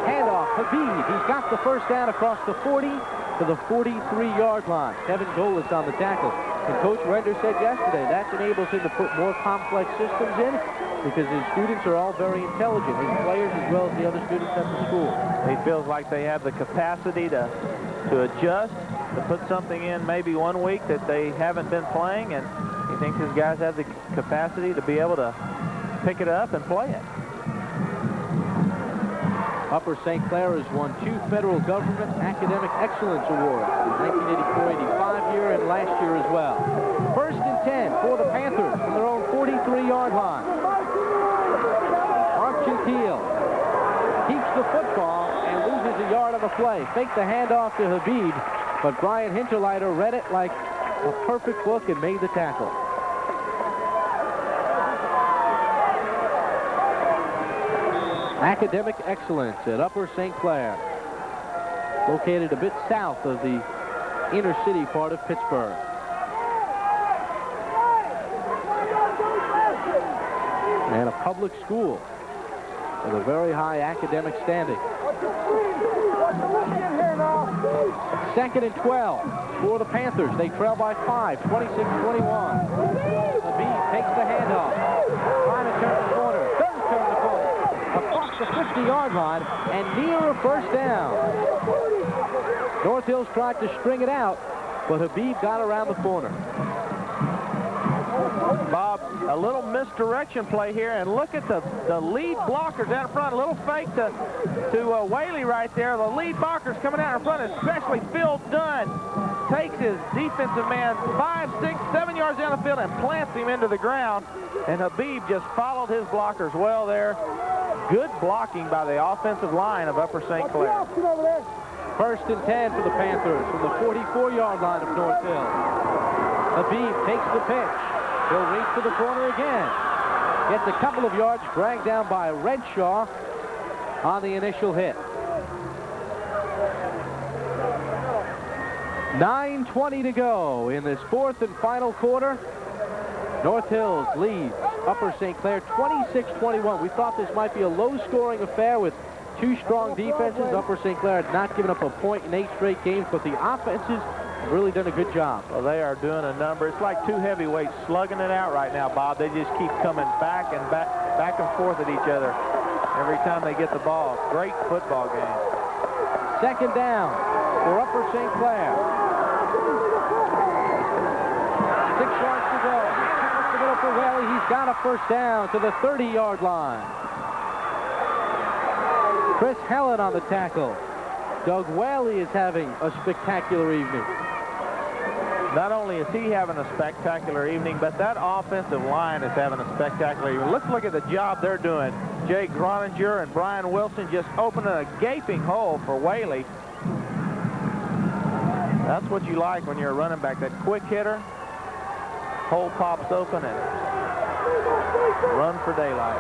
S1: Handoff, Habib. He's got the first down across the 40 to the 43-yard line. Kevin Golis on the tackle. And Coach Render said yesterday that enables him to put more complex systems in because his students are all very intelligent, his players as well as the other students at the school.
S2: He feels like they have the capacity to adjust, to put something in maybe one week that they haven't been playing, and he thinks his guys have the capacity to be able to pick it up and play it.
S1: Upper St. Clair has won 2 federal government academic excellence awards, the 1984-85 year and last year as well. First and 10 for the Panthers from their own 43-yard line. Mark Gentile keeps the football and loses a yard on the play. Faked the handoff to Habib, but Brian Hinterleiter read it like a perfect book and made the tackle. Academic excellence at Upper St. Clair, located a bit south of the inner city part of Pittsburgh. And a public school with a very high academic standing. 2nd and 12 for the Panthers. They trail by 5, 26-21. Habib takes the handoff. Trying to turn the corner. Doesn't turn the corner. Across the 50-yard line and near a first down. North Hills tried to string it out, but Habib got around the corner.
S2: Bob, a little misdirection play here, and look at the lead blockers out front. A little fake to Whaley right there. The lead blockers coming out in front, especially Phil Dunn. Takes his defensive man 5, 6, 7 yards down the field and plants him into the ground. And Habib just followed his blockers well there. Good blocking by the offensive line of Upper St. Clair.
S1: First and 10 for the Panthers from the 44-yard line of North Hill. Habib takes the pitch. He'll reach to the corner again. Gets a couple of yards, dragged down by Redshaw on the initial hit. 9:20 to go in this fourth and final quarter. North Hills leads Upper St. Clair 26-21. We thought this might be a low-scoring affair with two strong defenses. Upper St. Clair had not given up a point in 8 straight games, but the offenses have really done a good job.
S2: Well, they are doing a number. It's like two heavyweights slugging it out right now, Bob. They just keep coming back and forth at each other every time they get the ball. Great football game.
S1: Second down for Upper St. Clair. 6 yards to go. Up the middle for Whaley. He's got a first down to the 30-yard line. Chris Helen on the tackle. Doug Whaley is having a spectacular evening.
S2: Not only is he having a spectacular evening, but that offensive line is having a spectacular evening. Let's look at the job they're doing. Jay Groninger and Brian Wilson just opening a gaping hole for Whaley. That's what you like when you're a running back, that quick hitter. Hole pops open and run for daylight.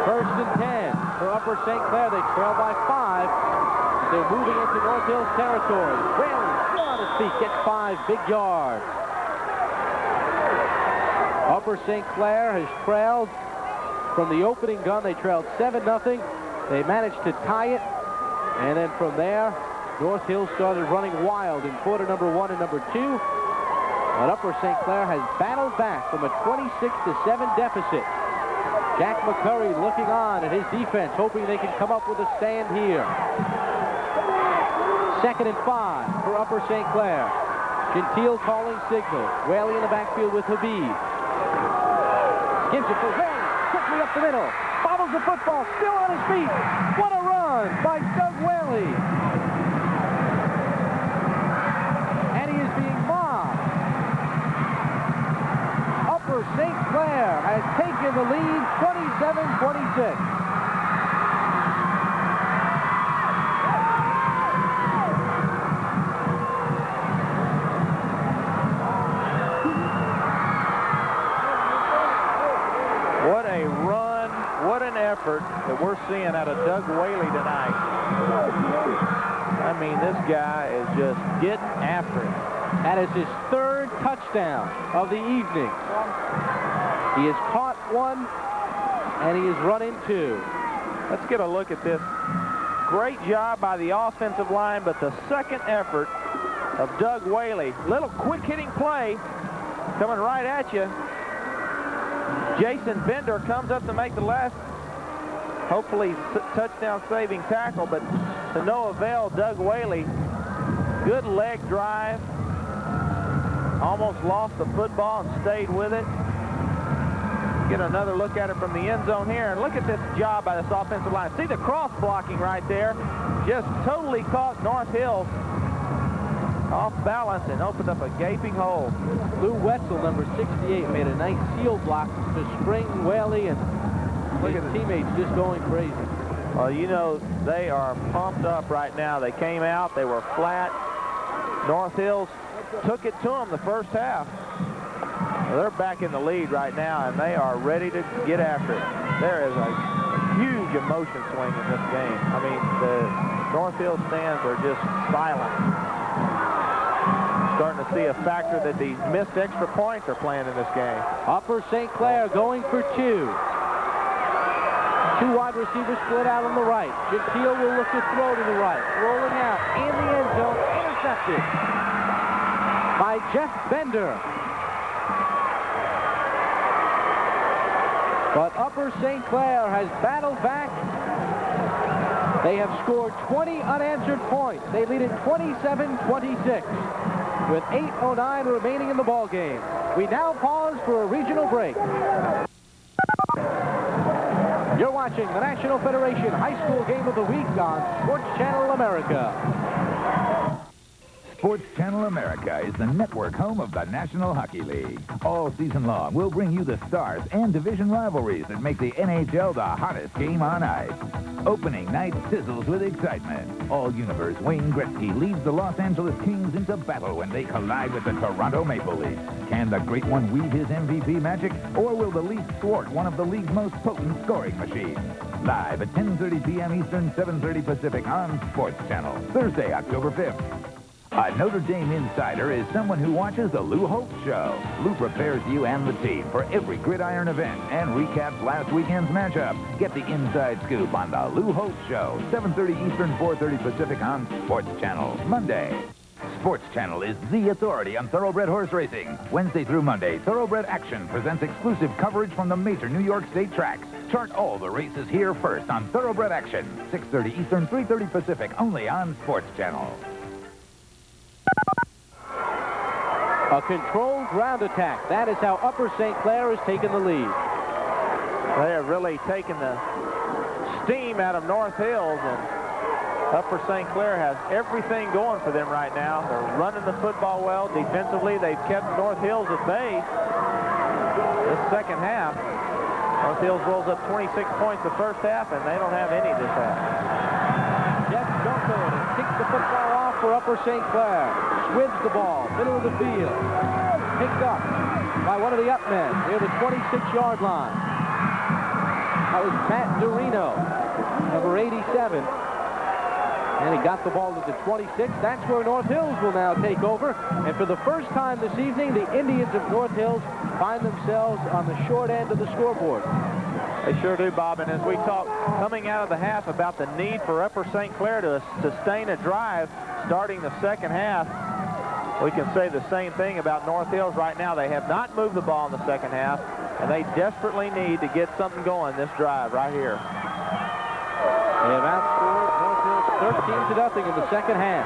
S1: First and 10 for Upper St. Clair. They trail by 5. They're moving into North Hills territory. Whaley still on his feet, gets 5 big yards. Upper St. Clair has trailed from the opening gun. They trailed 7-0. They managed to tie it. And then from there, North Hills started running wild in quarter number 1 and number 2. But Upper St. Clair has battled back from a 26-7 deficit. Jack McCurry looking on at his defense, hoping they can come up with a stand here. Second and 5 for Upper St. Clair. Gentile calling signal. Whaley in the backfield with Habib. Gives it for Whaley. Quickly up the middle. Bobbles the football. Still on his feet. What a run by Doug Whaley. And he is being mobbed. Upper St. Clair has taken the lead 27-26.
S2: What a run, what an effort that we're seeing out of Doug Whaley tonight. I mean, this guy is just getting after it.
S1: That is his 3rd touchdown of the evening. He has caught 1, and he has run in 2.
S2: Let's get a look at this. Great job by the offensive line, but the second effort of Doug Whaley. Little quick-hitting play coming right at you. Jason Bender comes up to make the last, hopefully, touchdown-saving tackle, but to no avail. Doug Whaley, good leg drive. Almost lost the football and stayed with it. Get another look at it from the end zone here. And look at this job by this offensive line. See the cross blocking right there. Just totally caught North Hills off balance and opened up a gaping hole.
S1: Lou Wetzel, number 68, made a nice seal block to spring Whaley, and look at his teammates just going crazy.
S2: Well, you know, they are pumped up right now. They came out, they were flat. North Hills took it to them the first half. Well, they're back in the lead right now, and they are ready to get after it. There is a huge emotion swing in this game. I mean, the North Hills stands are just silent. Starting to see a factor that these missed extra points are playing in this game.
S1: Upper St. Clair going for 2. 2 wide receivers split out on the right. Gentile will look to throw to the right. Rolling out in the end zone. Intercepted by Jeff Bender. But Upper St. Clair has battled back. They have scored 20 unanswered points. They lead it 27-26 with 8:09 remaining in the ball game. We now pause for a regional break. You're watching the National Federation High School Game of the Week on Sports Channel America.
S7: Sports Channel America is the network home of the National Hockey League. All season long, we'll bring you the stars and division rivalries that make the NHL the hottest game on ice. Opening night sizzles with excitement. All-Universe Wayne Gretzky leads the Los Angeles Kings into battle when they collide with the Toronto Maple Leafs. Can the Great One weave his MVP magic, or will the Leafs thwart one of the league's most potent scoring machines? Live at 10:30 p.m. Eastern, 7:30 Pacific on Sports Channel. Thursday, October 5th. A Notre Dame insider is someone who watches the Lou Holtz Show. Lou prepares you and the team for every gridiron event and recaps last weekend's matchup. Get the inside scoop on the Lou Holtz Show, 7:30 Eastern, 4:30 Pacific on Sports Channel, Monday. Sports Channel is the authority on thoroughbred horse racing. Wednesday through Monday, Thoroughbred Action presents exclusive coverage from the major New York State tracks. Chart all the races here first on Thoroughbred Action, 6:30 Eastern, 3:30 Pacific, only on Sports Channel.
S1: A controlled ground attack. That is how Upper St. Clair has taken the lead.
S2: They have really taken the steam out of North Hills, and Upper St. Clair has everything going for them right now. They're running the football well. Defensively, they've kept North Hills at bay. This second half, North Hills rolls up 26 points the first half, and they don't have any this half.
S1: Jeff Junko kicks the football off for Upper St. Clair. Squibs the ball, middle of the field. Picked up by one of the up men near the 26-yard line. That was Matt Dorino, number 87. And he got the ball to the 26. That's where North Hills will now take over. And for the first time this evening, the Indians of North Hills find themselves on the short end of the scoreboard.
S2: They sure do, Bob. And as we talk coming out of the half about the need for Upper St. Clair to sustain a drive starting the second half, we can say the same thing about North Hills right now. They have not moved the ball in the second half, and they desperately need to get something going this drive right here.
S1: They have outscored North Hills 13-0 in the second half.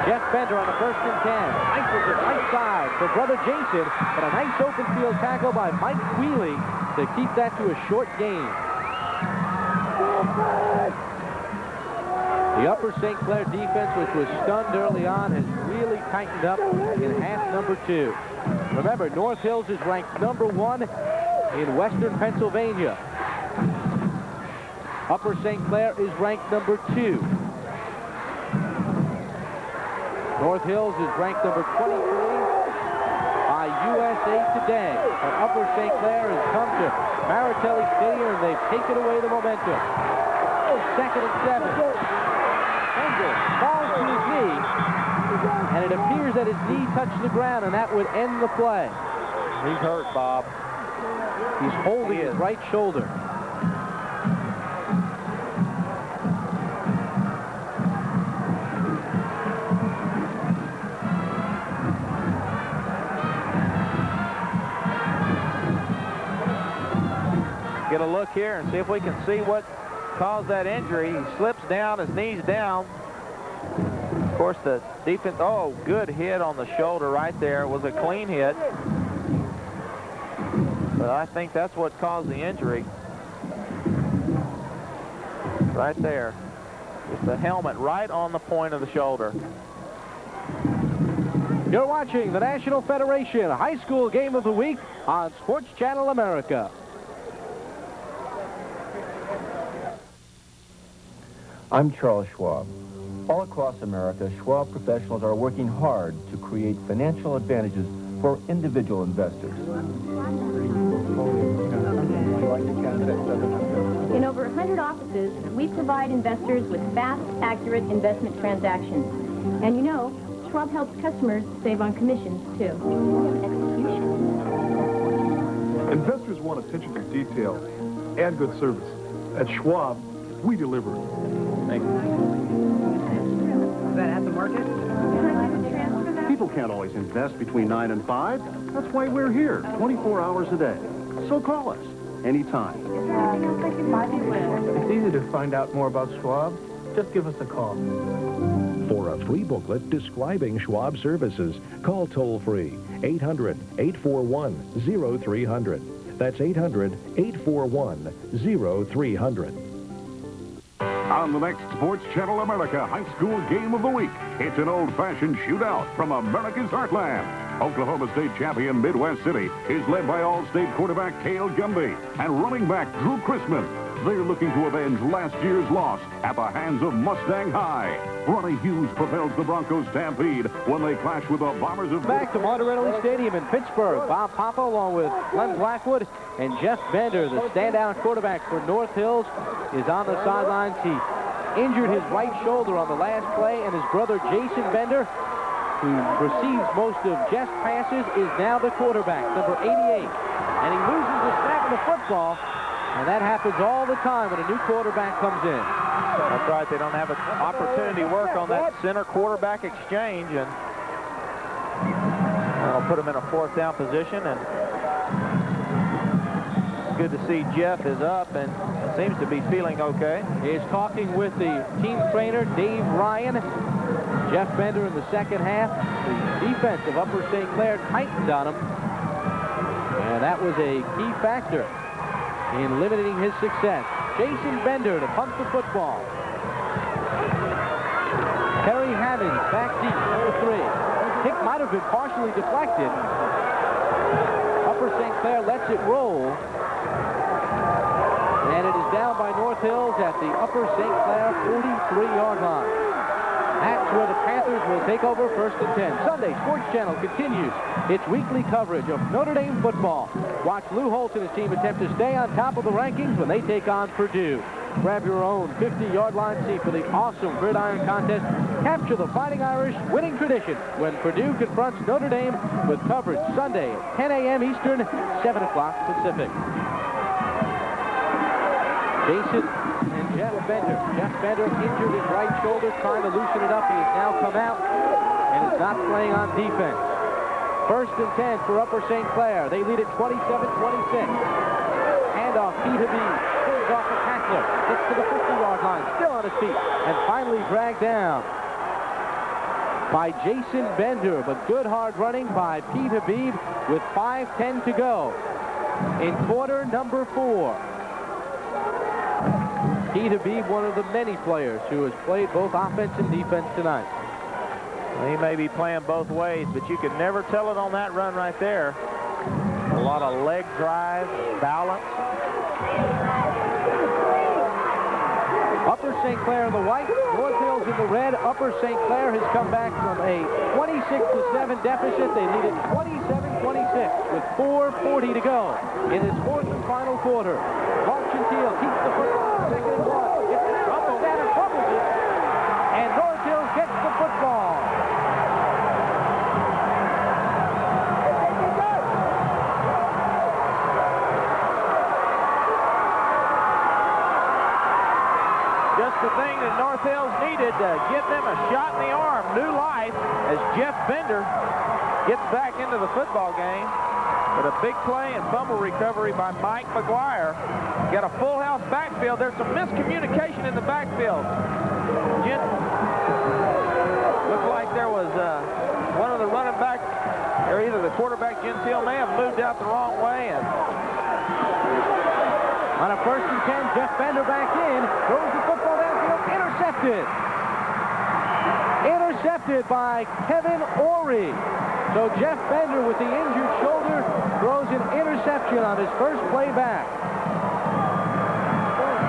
S1: Jeff Bender on the 1st and 10. Rifles it right side for brother Jason, but a nice open field tackle by Mike Wheely to keep that to a short gain. The Upper St. Clair defense, which was stunned early on, has really tightened up in half number 2. Remember, North Hills is ranked number 1 in Western Pennsylvania. Upper St. Clair is ranked number 2. North Hills is ranked number 23 by USA Today. And Upper St. Clair has come to Maritelli Stadium, and they've taken away the momentum. 2nd and 7. Bender falls to his knee, and it appears that his knee touched the ground, and that would end the play.
S2: He's hurt, Bob.
S1: He's holding his right shoulder.
S2: Get a look here and see if we can see what caused that injury. He slips down, his knee's down. Of course, the defense, oh, good hit on the shoulder right there. It was a clean hit. But I think that's what caused the injury. Right there. Just the helmet right on the point of the shoulder.
S1: You're watching the National Federation High School Game of the Week on Sports Channel America.
S10: I'm Charles Schwab. All across America, Schwab professionals are working hard to create financial advantages for individual investors.
S11: In over 100 offices, we provide investors with fast, accurate investment transactions. And you know, Schwab helps customers save on commissions, too.
S12: Investors want attention to detail and good service. At Schwab, we deliver.
S13: Thank you. Is that at the market?
S14: People can't always invest between 9 and 5. That's why we're here 24 hours a day. So call us anytime.
S13: It's easy to find out more about Schwab. Just give us a call.
S15: For a free booklet describing Schwab services, call toll-free 800-841-0300. That's 800-841-0300.
S16: On the next Sports Channel America High School Game of the Week, it's an old-fashioned shootout from America's heartland. Oklahoma State champion Midwest City is led by All-State quarterback Cale Gumby and running back Drew Chrisman. They're looking to avenge last year's loss at the hands of Mustang High. Ronnie Hughes propels the Broncos stampede when they clash with the Bombers of...
S1: Back to Monterey Stadium in Pittsburgh. Bob Papa along with Glenn Blackwood and Jeff Bender, the standout quarterback for North Hills, is on the sidelines. He injured his right shoulder on the last play, and his brother Jason Bender who receives most of Jeff's passes, is now the quarterback, number 88. And he loses the snap of the football, and that happens all the time when a new quarterback comes in.
S2: That's right. They don't have an opportunity to work on that center quarterback exchange, and that'll put them in a 4th down position. And good to see Jeff is up and seems to be feeling okay.
S1: He is talking with the team trainer, Dave Ryan. Jeff Bender in the second half. The defense of Upper St. Clair tightened on him, and that was a key factor in limiting his success. Jason Bender to punt the football. Terry Hammonds back deep, number 3. Kick might have been partially deflected. Upper St. Clair lets it roll. And it is down by North Hills at the Upper St. Clair 43-yard line. That's where the Panthers will take over 1st and 10. Sunday Sports Channel continues its weekly coverage of Notre Dame football. Watch Lou Holt and his team attempt to stay on top of the rankings when they take on Purdue. Grab your own 50-yard line seat for the awesome gridiron contest. Capture the Fighting Irish winning tradition when Purdue confronts Notre Dame with coverage Sunday at 10 a.m. Eastern, 7 o'clock Pacific. Jason and Jeff Bender. Jeff Bender injured his right shoulder, trying to loosen it up. He has now come out and is not playing on defense. 1st and 10 for Upper St. Clair. They lead at 27-26. Handoff, P2B. Spins off the tackler. Gets to the 50-yard line. Still on his feet. And finally dragged down by Jason Bender. But good hard running by P2B with 5:10 to go in quarter number 4. P2B, one of the many players who has played both offense and defense tonight.
S2: Well, he may be playing both ways, but you can never tell it on that run right there. A lot of leg drive, balance.
S1: Upper St. Clair in the white, North Hills in the red. Upper St. Clair has come back from a 26-7 deficit. They lead it 27-26 with 4:40 to go in this 4th and final quarter. Mark Gentile keeps the football. 2nd and 1. Gets it up and down and fumbles it. And North Hills gets the football.
S2: Just the thing that North Hills needed to give them a shot in the arm. New life as Jeff Bender gets back into the football game. But a big play and fumble recovery by Mike McGuire. Got a full house backfield. There's some miscommunication in the backfield. Looked like there was one of the running back, or either the quarterback, Gentile, may have moved out the wrong way. And
S1: on a 1st and 10, Jeff Bender back in. Throws the football downfield. Intercepted. Intercepted by Kevin Orey. So Jeff Bender, with the injured shoulder, throws an interception on his first play back.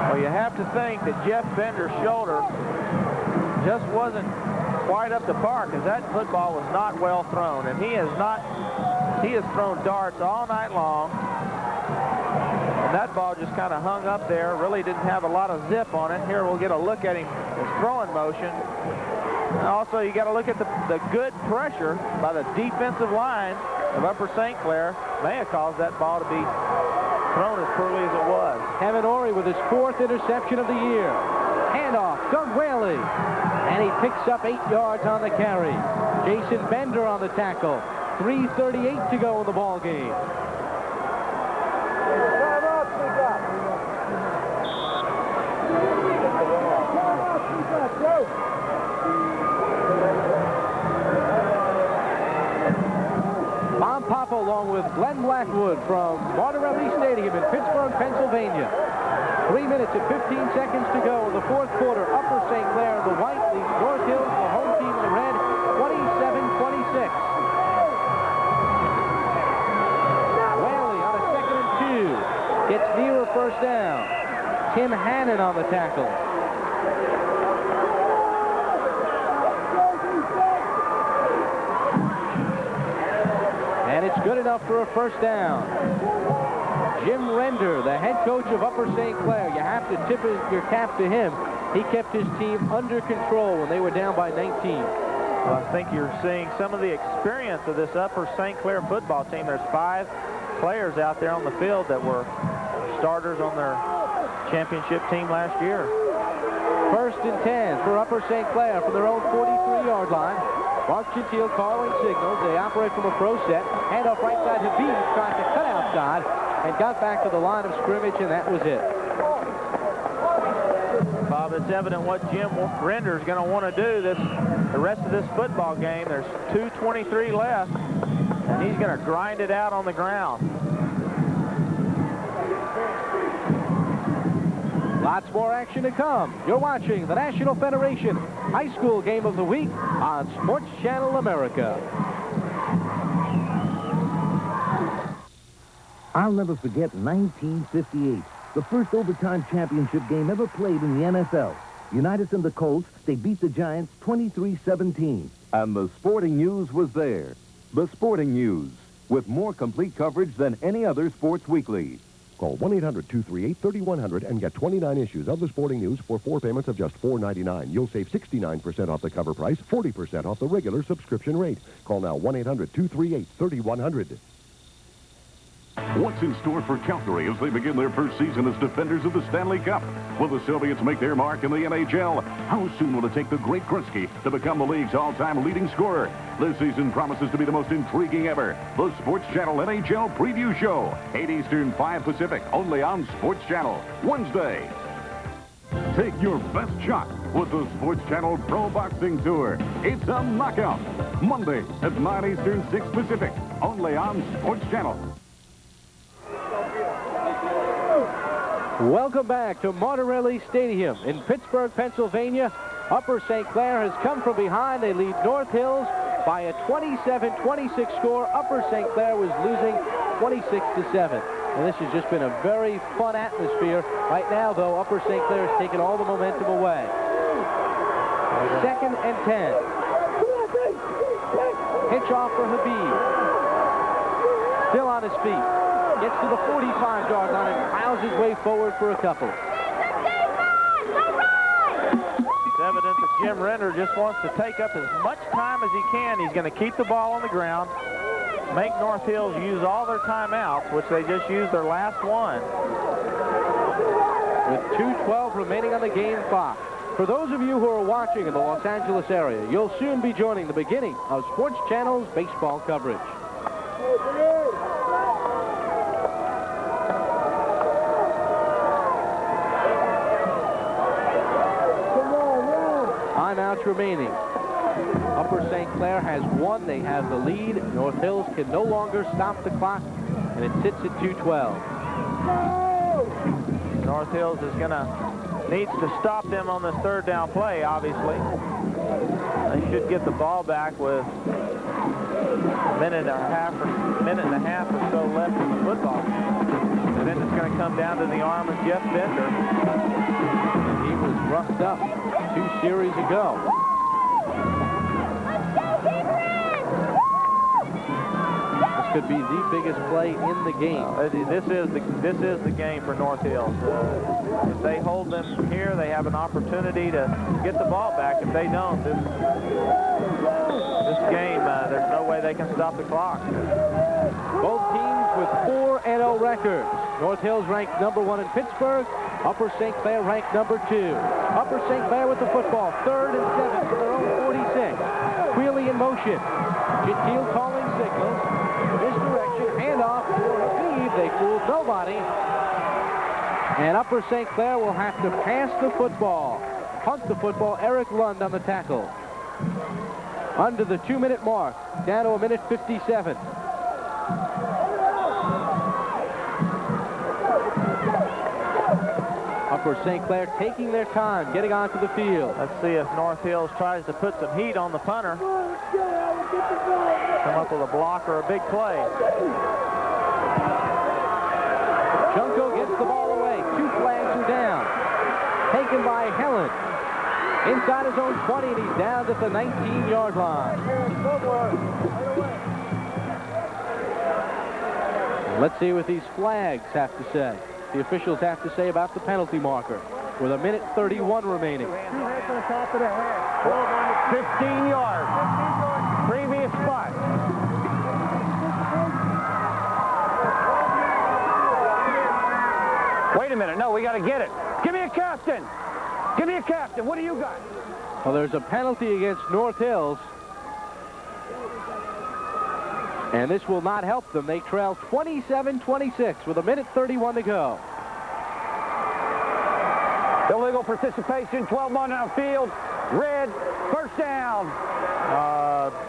S2: Well, you have to think that Jeff Bender's shoulder just wasn't quite up to par, because that football was not well thrown, and he has thrown darts all night long, and that ball just kind of hung up there. Really didn't have a lot of zip on it. Here we'll get a look at his throwing motion. And also, you got to look at the good pressure by the defensive line of Upper St. Clair. May have caused that ball to be thrown as poorly as it was.
S1: Kevin Orey with his 4th interception of the year. Handoff, Doug Whaley. And he picks up 8 yards on the carry. Jason Bender on the tackle. 3:38 to go in the ball game. Bob Papa along with Glenn Blackwood from Monterey Stadium in Pittsburgh, Pennsylvania. 3 minutes and 15 seconds to go in the 4th quarter. Upper St. Clair in the white leads North Hills, the home team in the red, 27-26. Whaley on a 2nd and 2. Gets near a 1st down. Tim Hannon on the tackle. And it's good enough for a 1st down. Jim Render, the head coach of Upper St. Clair. You have to tip your cap to him. He kept his team under control when they were down by 19.
S2: Well, I think you're seeing some of the experience of this Upper St. Clair football team. There's 5 players out there on the field that were starters on their championship team last year.
S1: 1st and 10 for Upper St. Clair from their own 43-yard line. Mark Gentile calling signals. They operate from a pro set. Hand off right side. Habib tried to cut outside and got back to the line of scrimmage, and that was it.
S2: Bob, it's evident what Jim Render's going to want to do the rest of this football game. There's 2:23 left, and he's going to grind it out on the ground.
S1: Lots more action to come. You're watching the National Federation High School Game of the Week on Sports Channel America.
S3: I'll never forget 1958, the first overtime championship game ever played in the NFL. Unitas and the Colts, they beat the Giants 23-17. And the Sporting News was there. The Sporting News, with more complete coverage than any other sports weekly.
S6: Call 1-800-238-3100 and get 29 issues of the Sporting News for 4 payments of just $4.99. You'll save 69% off the cover price, 40% off the regular subscription rate. Call now 1-800-238-3100.
S16: What's in store for Calgary as they begin their first season as defenders of the Stanley Cup? Will the Soviets make their mark in the NHL? How soon will it take the great Gretzky to become the league's all-time leading scorer? This season promises to be the most intriguing ever. The Sports Channel NHL Preview Show, 8 Eastern, 5 Pacific, only on Sports Channel, Wednesday. Take your best shot with the Sports Channel Pro Boxing Tour. It's a knockout. Monday at 9 Eastern, 6 Pacific, only on Sports Channel.
S1: Welcome back to Martirelli Stadium in Pittsburgh, Pennsylvania. Upper St. Clair has come from behind. They lead North Hills by a 27-26 score. Upper St. Clair was losing 26-7. And this has just been a very fun atmosphere. Right now, though, Upper St. Clair has taken all the momentum away. 2nd and 10. Pitch off for Habib. Still on his feet. Gets to the 45-yard line and piles his way forward for a couple.
S2: It's evident that Jim Render just wants to take up as much time as he can. He's going to keep the ball on the ground, make North Hills use all their timeouts, which they just used their last one.
S1: With 2:12 remaining on the game clock. For those of you who are watching in the Los Angeles area, you'll soon be joining the beginning of Sports Channel's baseball coverage. Timeouts remaining. Upper St. Clair has won. They have the lead. North Hills can no longer stop the clock, and it sits at 2:12.
S2: North Hills needs to stop them on this 3rd down play, obviously. They should get the ball back with a minute and a half or so left in the football game. And then it's going to come down to the arm of Jeff Bender.
S1: He was roughed up 2 series ago. This could be the biggest play in the game.
S2: This is the game for North Hills. If they hold them here, they have an opportunity to get the ball back. If they don't, this game, there's no way they can stop the clock.
S1: Both teams with 4-0 records. North Hills ranked #1 in Pittsburgh. Upper St. Clair ranked #2. Upper St. Clair with the football, 3rd and 7 for their own 46. Wheelie in motion. Gentile calling signals. Misdirection, handoff for Habib. They fooled nobody. And Upper St. Clair will have to pass the football. Punt the football. Eric Lund on the tackle. Under the 2-minute mark, down to 1:57. Upper St. Clair taking their time, getting onto the field.
S2: Let's see if North Hills tries to put some heat on the punter. Come up with a block or a big play.
S1: Junko gets the ball away. 2 flags are down. Taken by Helen. Inside his own 20, and he's down at the 19-yard line. Let's see what these flags have to say. The officials have to say about the penalty marker. with a minute 31 remaining.
S17: 2 hits on the top of the head. 15 yards. Previous spot. Wait a minute. No, we got to get it. Give me a captain. Give me a captain. What do you got?
S1: Well, there's a penalty against North Hills. And this will not help them. They trail 27-26 with a minute 31 to go.
S17: Illegal participation, 12 men on the field. Red, first down.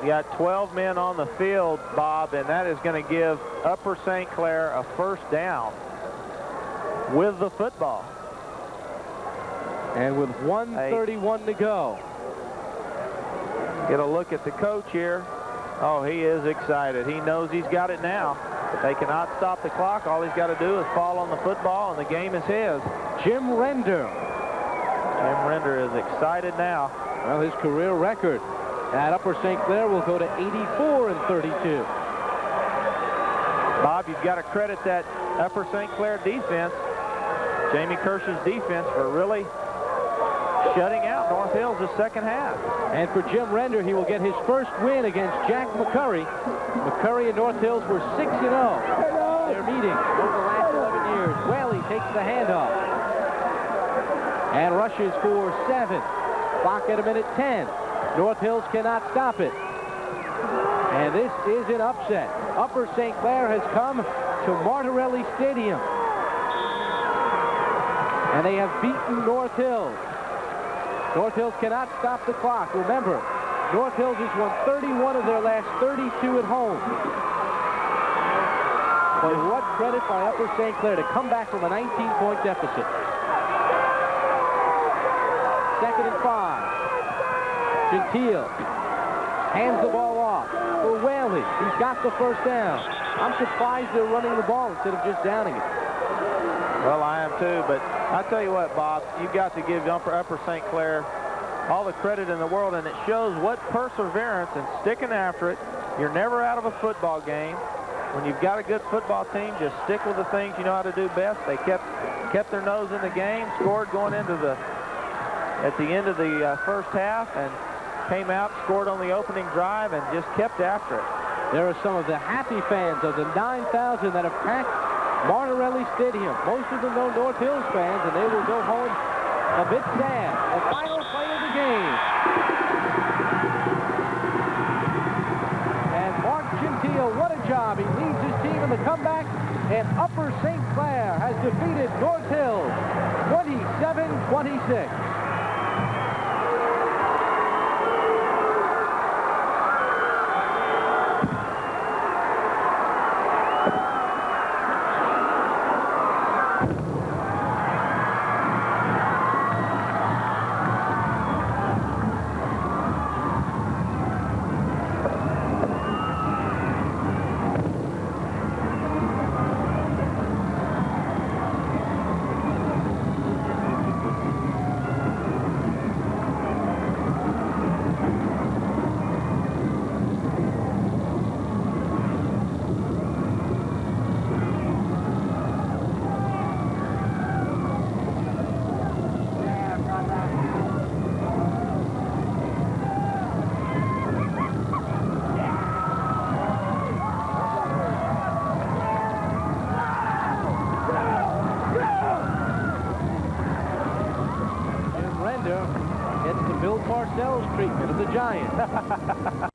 S2: You got 12 men on the field, Bob, and that is going to give Upper St. Clair a first down with the football.
S1: And with 1:31 to go.
S2: Get a look at the coach here. Oh, he is excited. He knows he's got it now. They cannot stop the clock. All he's got to do is fall on the football, and the game is his.
S1: Jim Render.
S2: Jim Render is excited now.
S1: Well, his career record at Upper St. Clair will go to 84-32.
S2: Bob, you've got to credit that Upper St. Clair defense, Jamie Kirsch's defense, for really shutting out North Hills the second half.
S1: And for Jim Render, he will get his first win against Jack McCurry. McCurry and North Hills were 6-0. Their meeting over the last 11 years. Whaley takes the handoff and rushes for 7. Clock at a minute 10. North Hills cannot stop it. And this is an upset. Upper St. Clair has come to Martirelli Stadium. And they have beaten North Hills. North Hills cannot stop the clock. Remember, North Hills has won 31 of their last 32 at home. But what credit by Upper St. Clair to come back from a 19-point deficit. 2nd and 5. Gentile hands the ball off for Whaley. He's got the first down. I'm surprised they're running the ball instead of just downing it.
S2: Well, I am too, but I tell you what, Bob, you've got to give Upper St. Clair all the credit in the world, and it shows what perseverance and sticking after it. You're never out of a football game. When you've got a good football team, just stick with the things you know how to do best. They kept their nose in the game, scored going into at the end of the first half, and came out, scored on the opening drive, and just kept after it.
S1: There are some of the happy fans of the 9,000 that have packed Martirelli Stadium. Most of them know North Hills fans, and they will go home a bit sad. The final play of the game. And Mark Gentile, what a job. He leads his team in the comeback, and Upper St. Clair has defeated North Hills 27-26. Gets the Bill Parcells treatment of the Giants.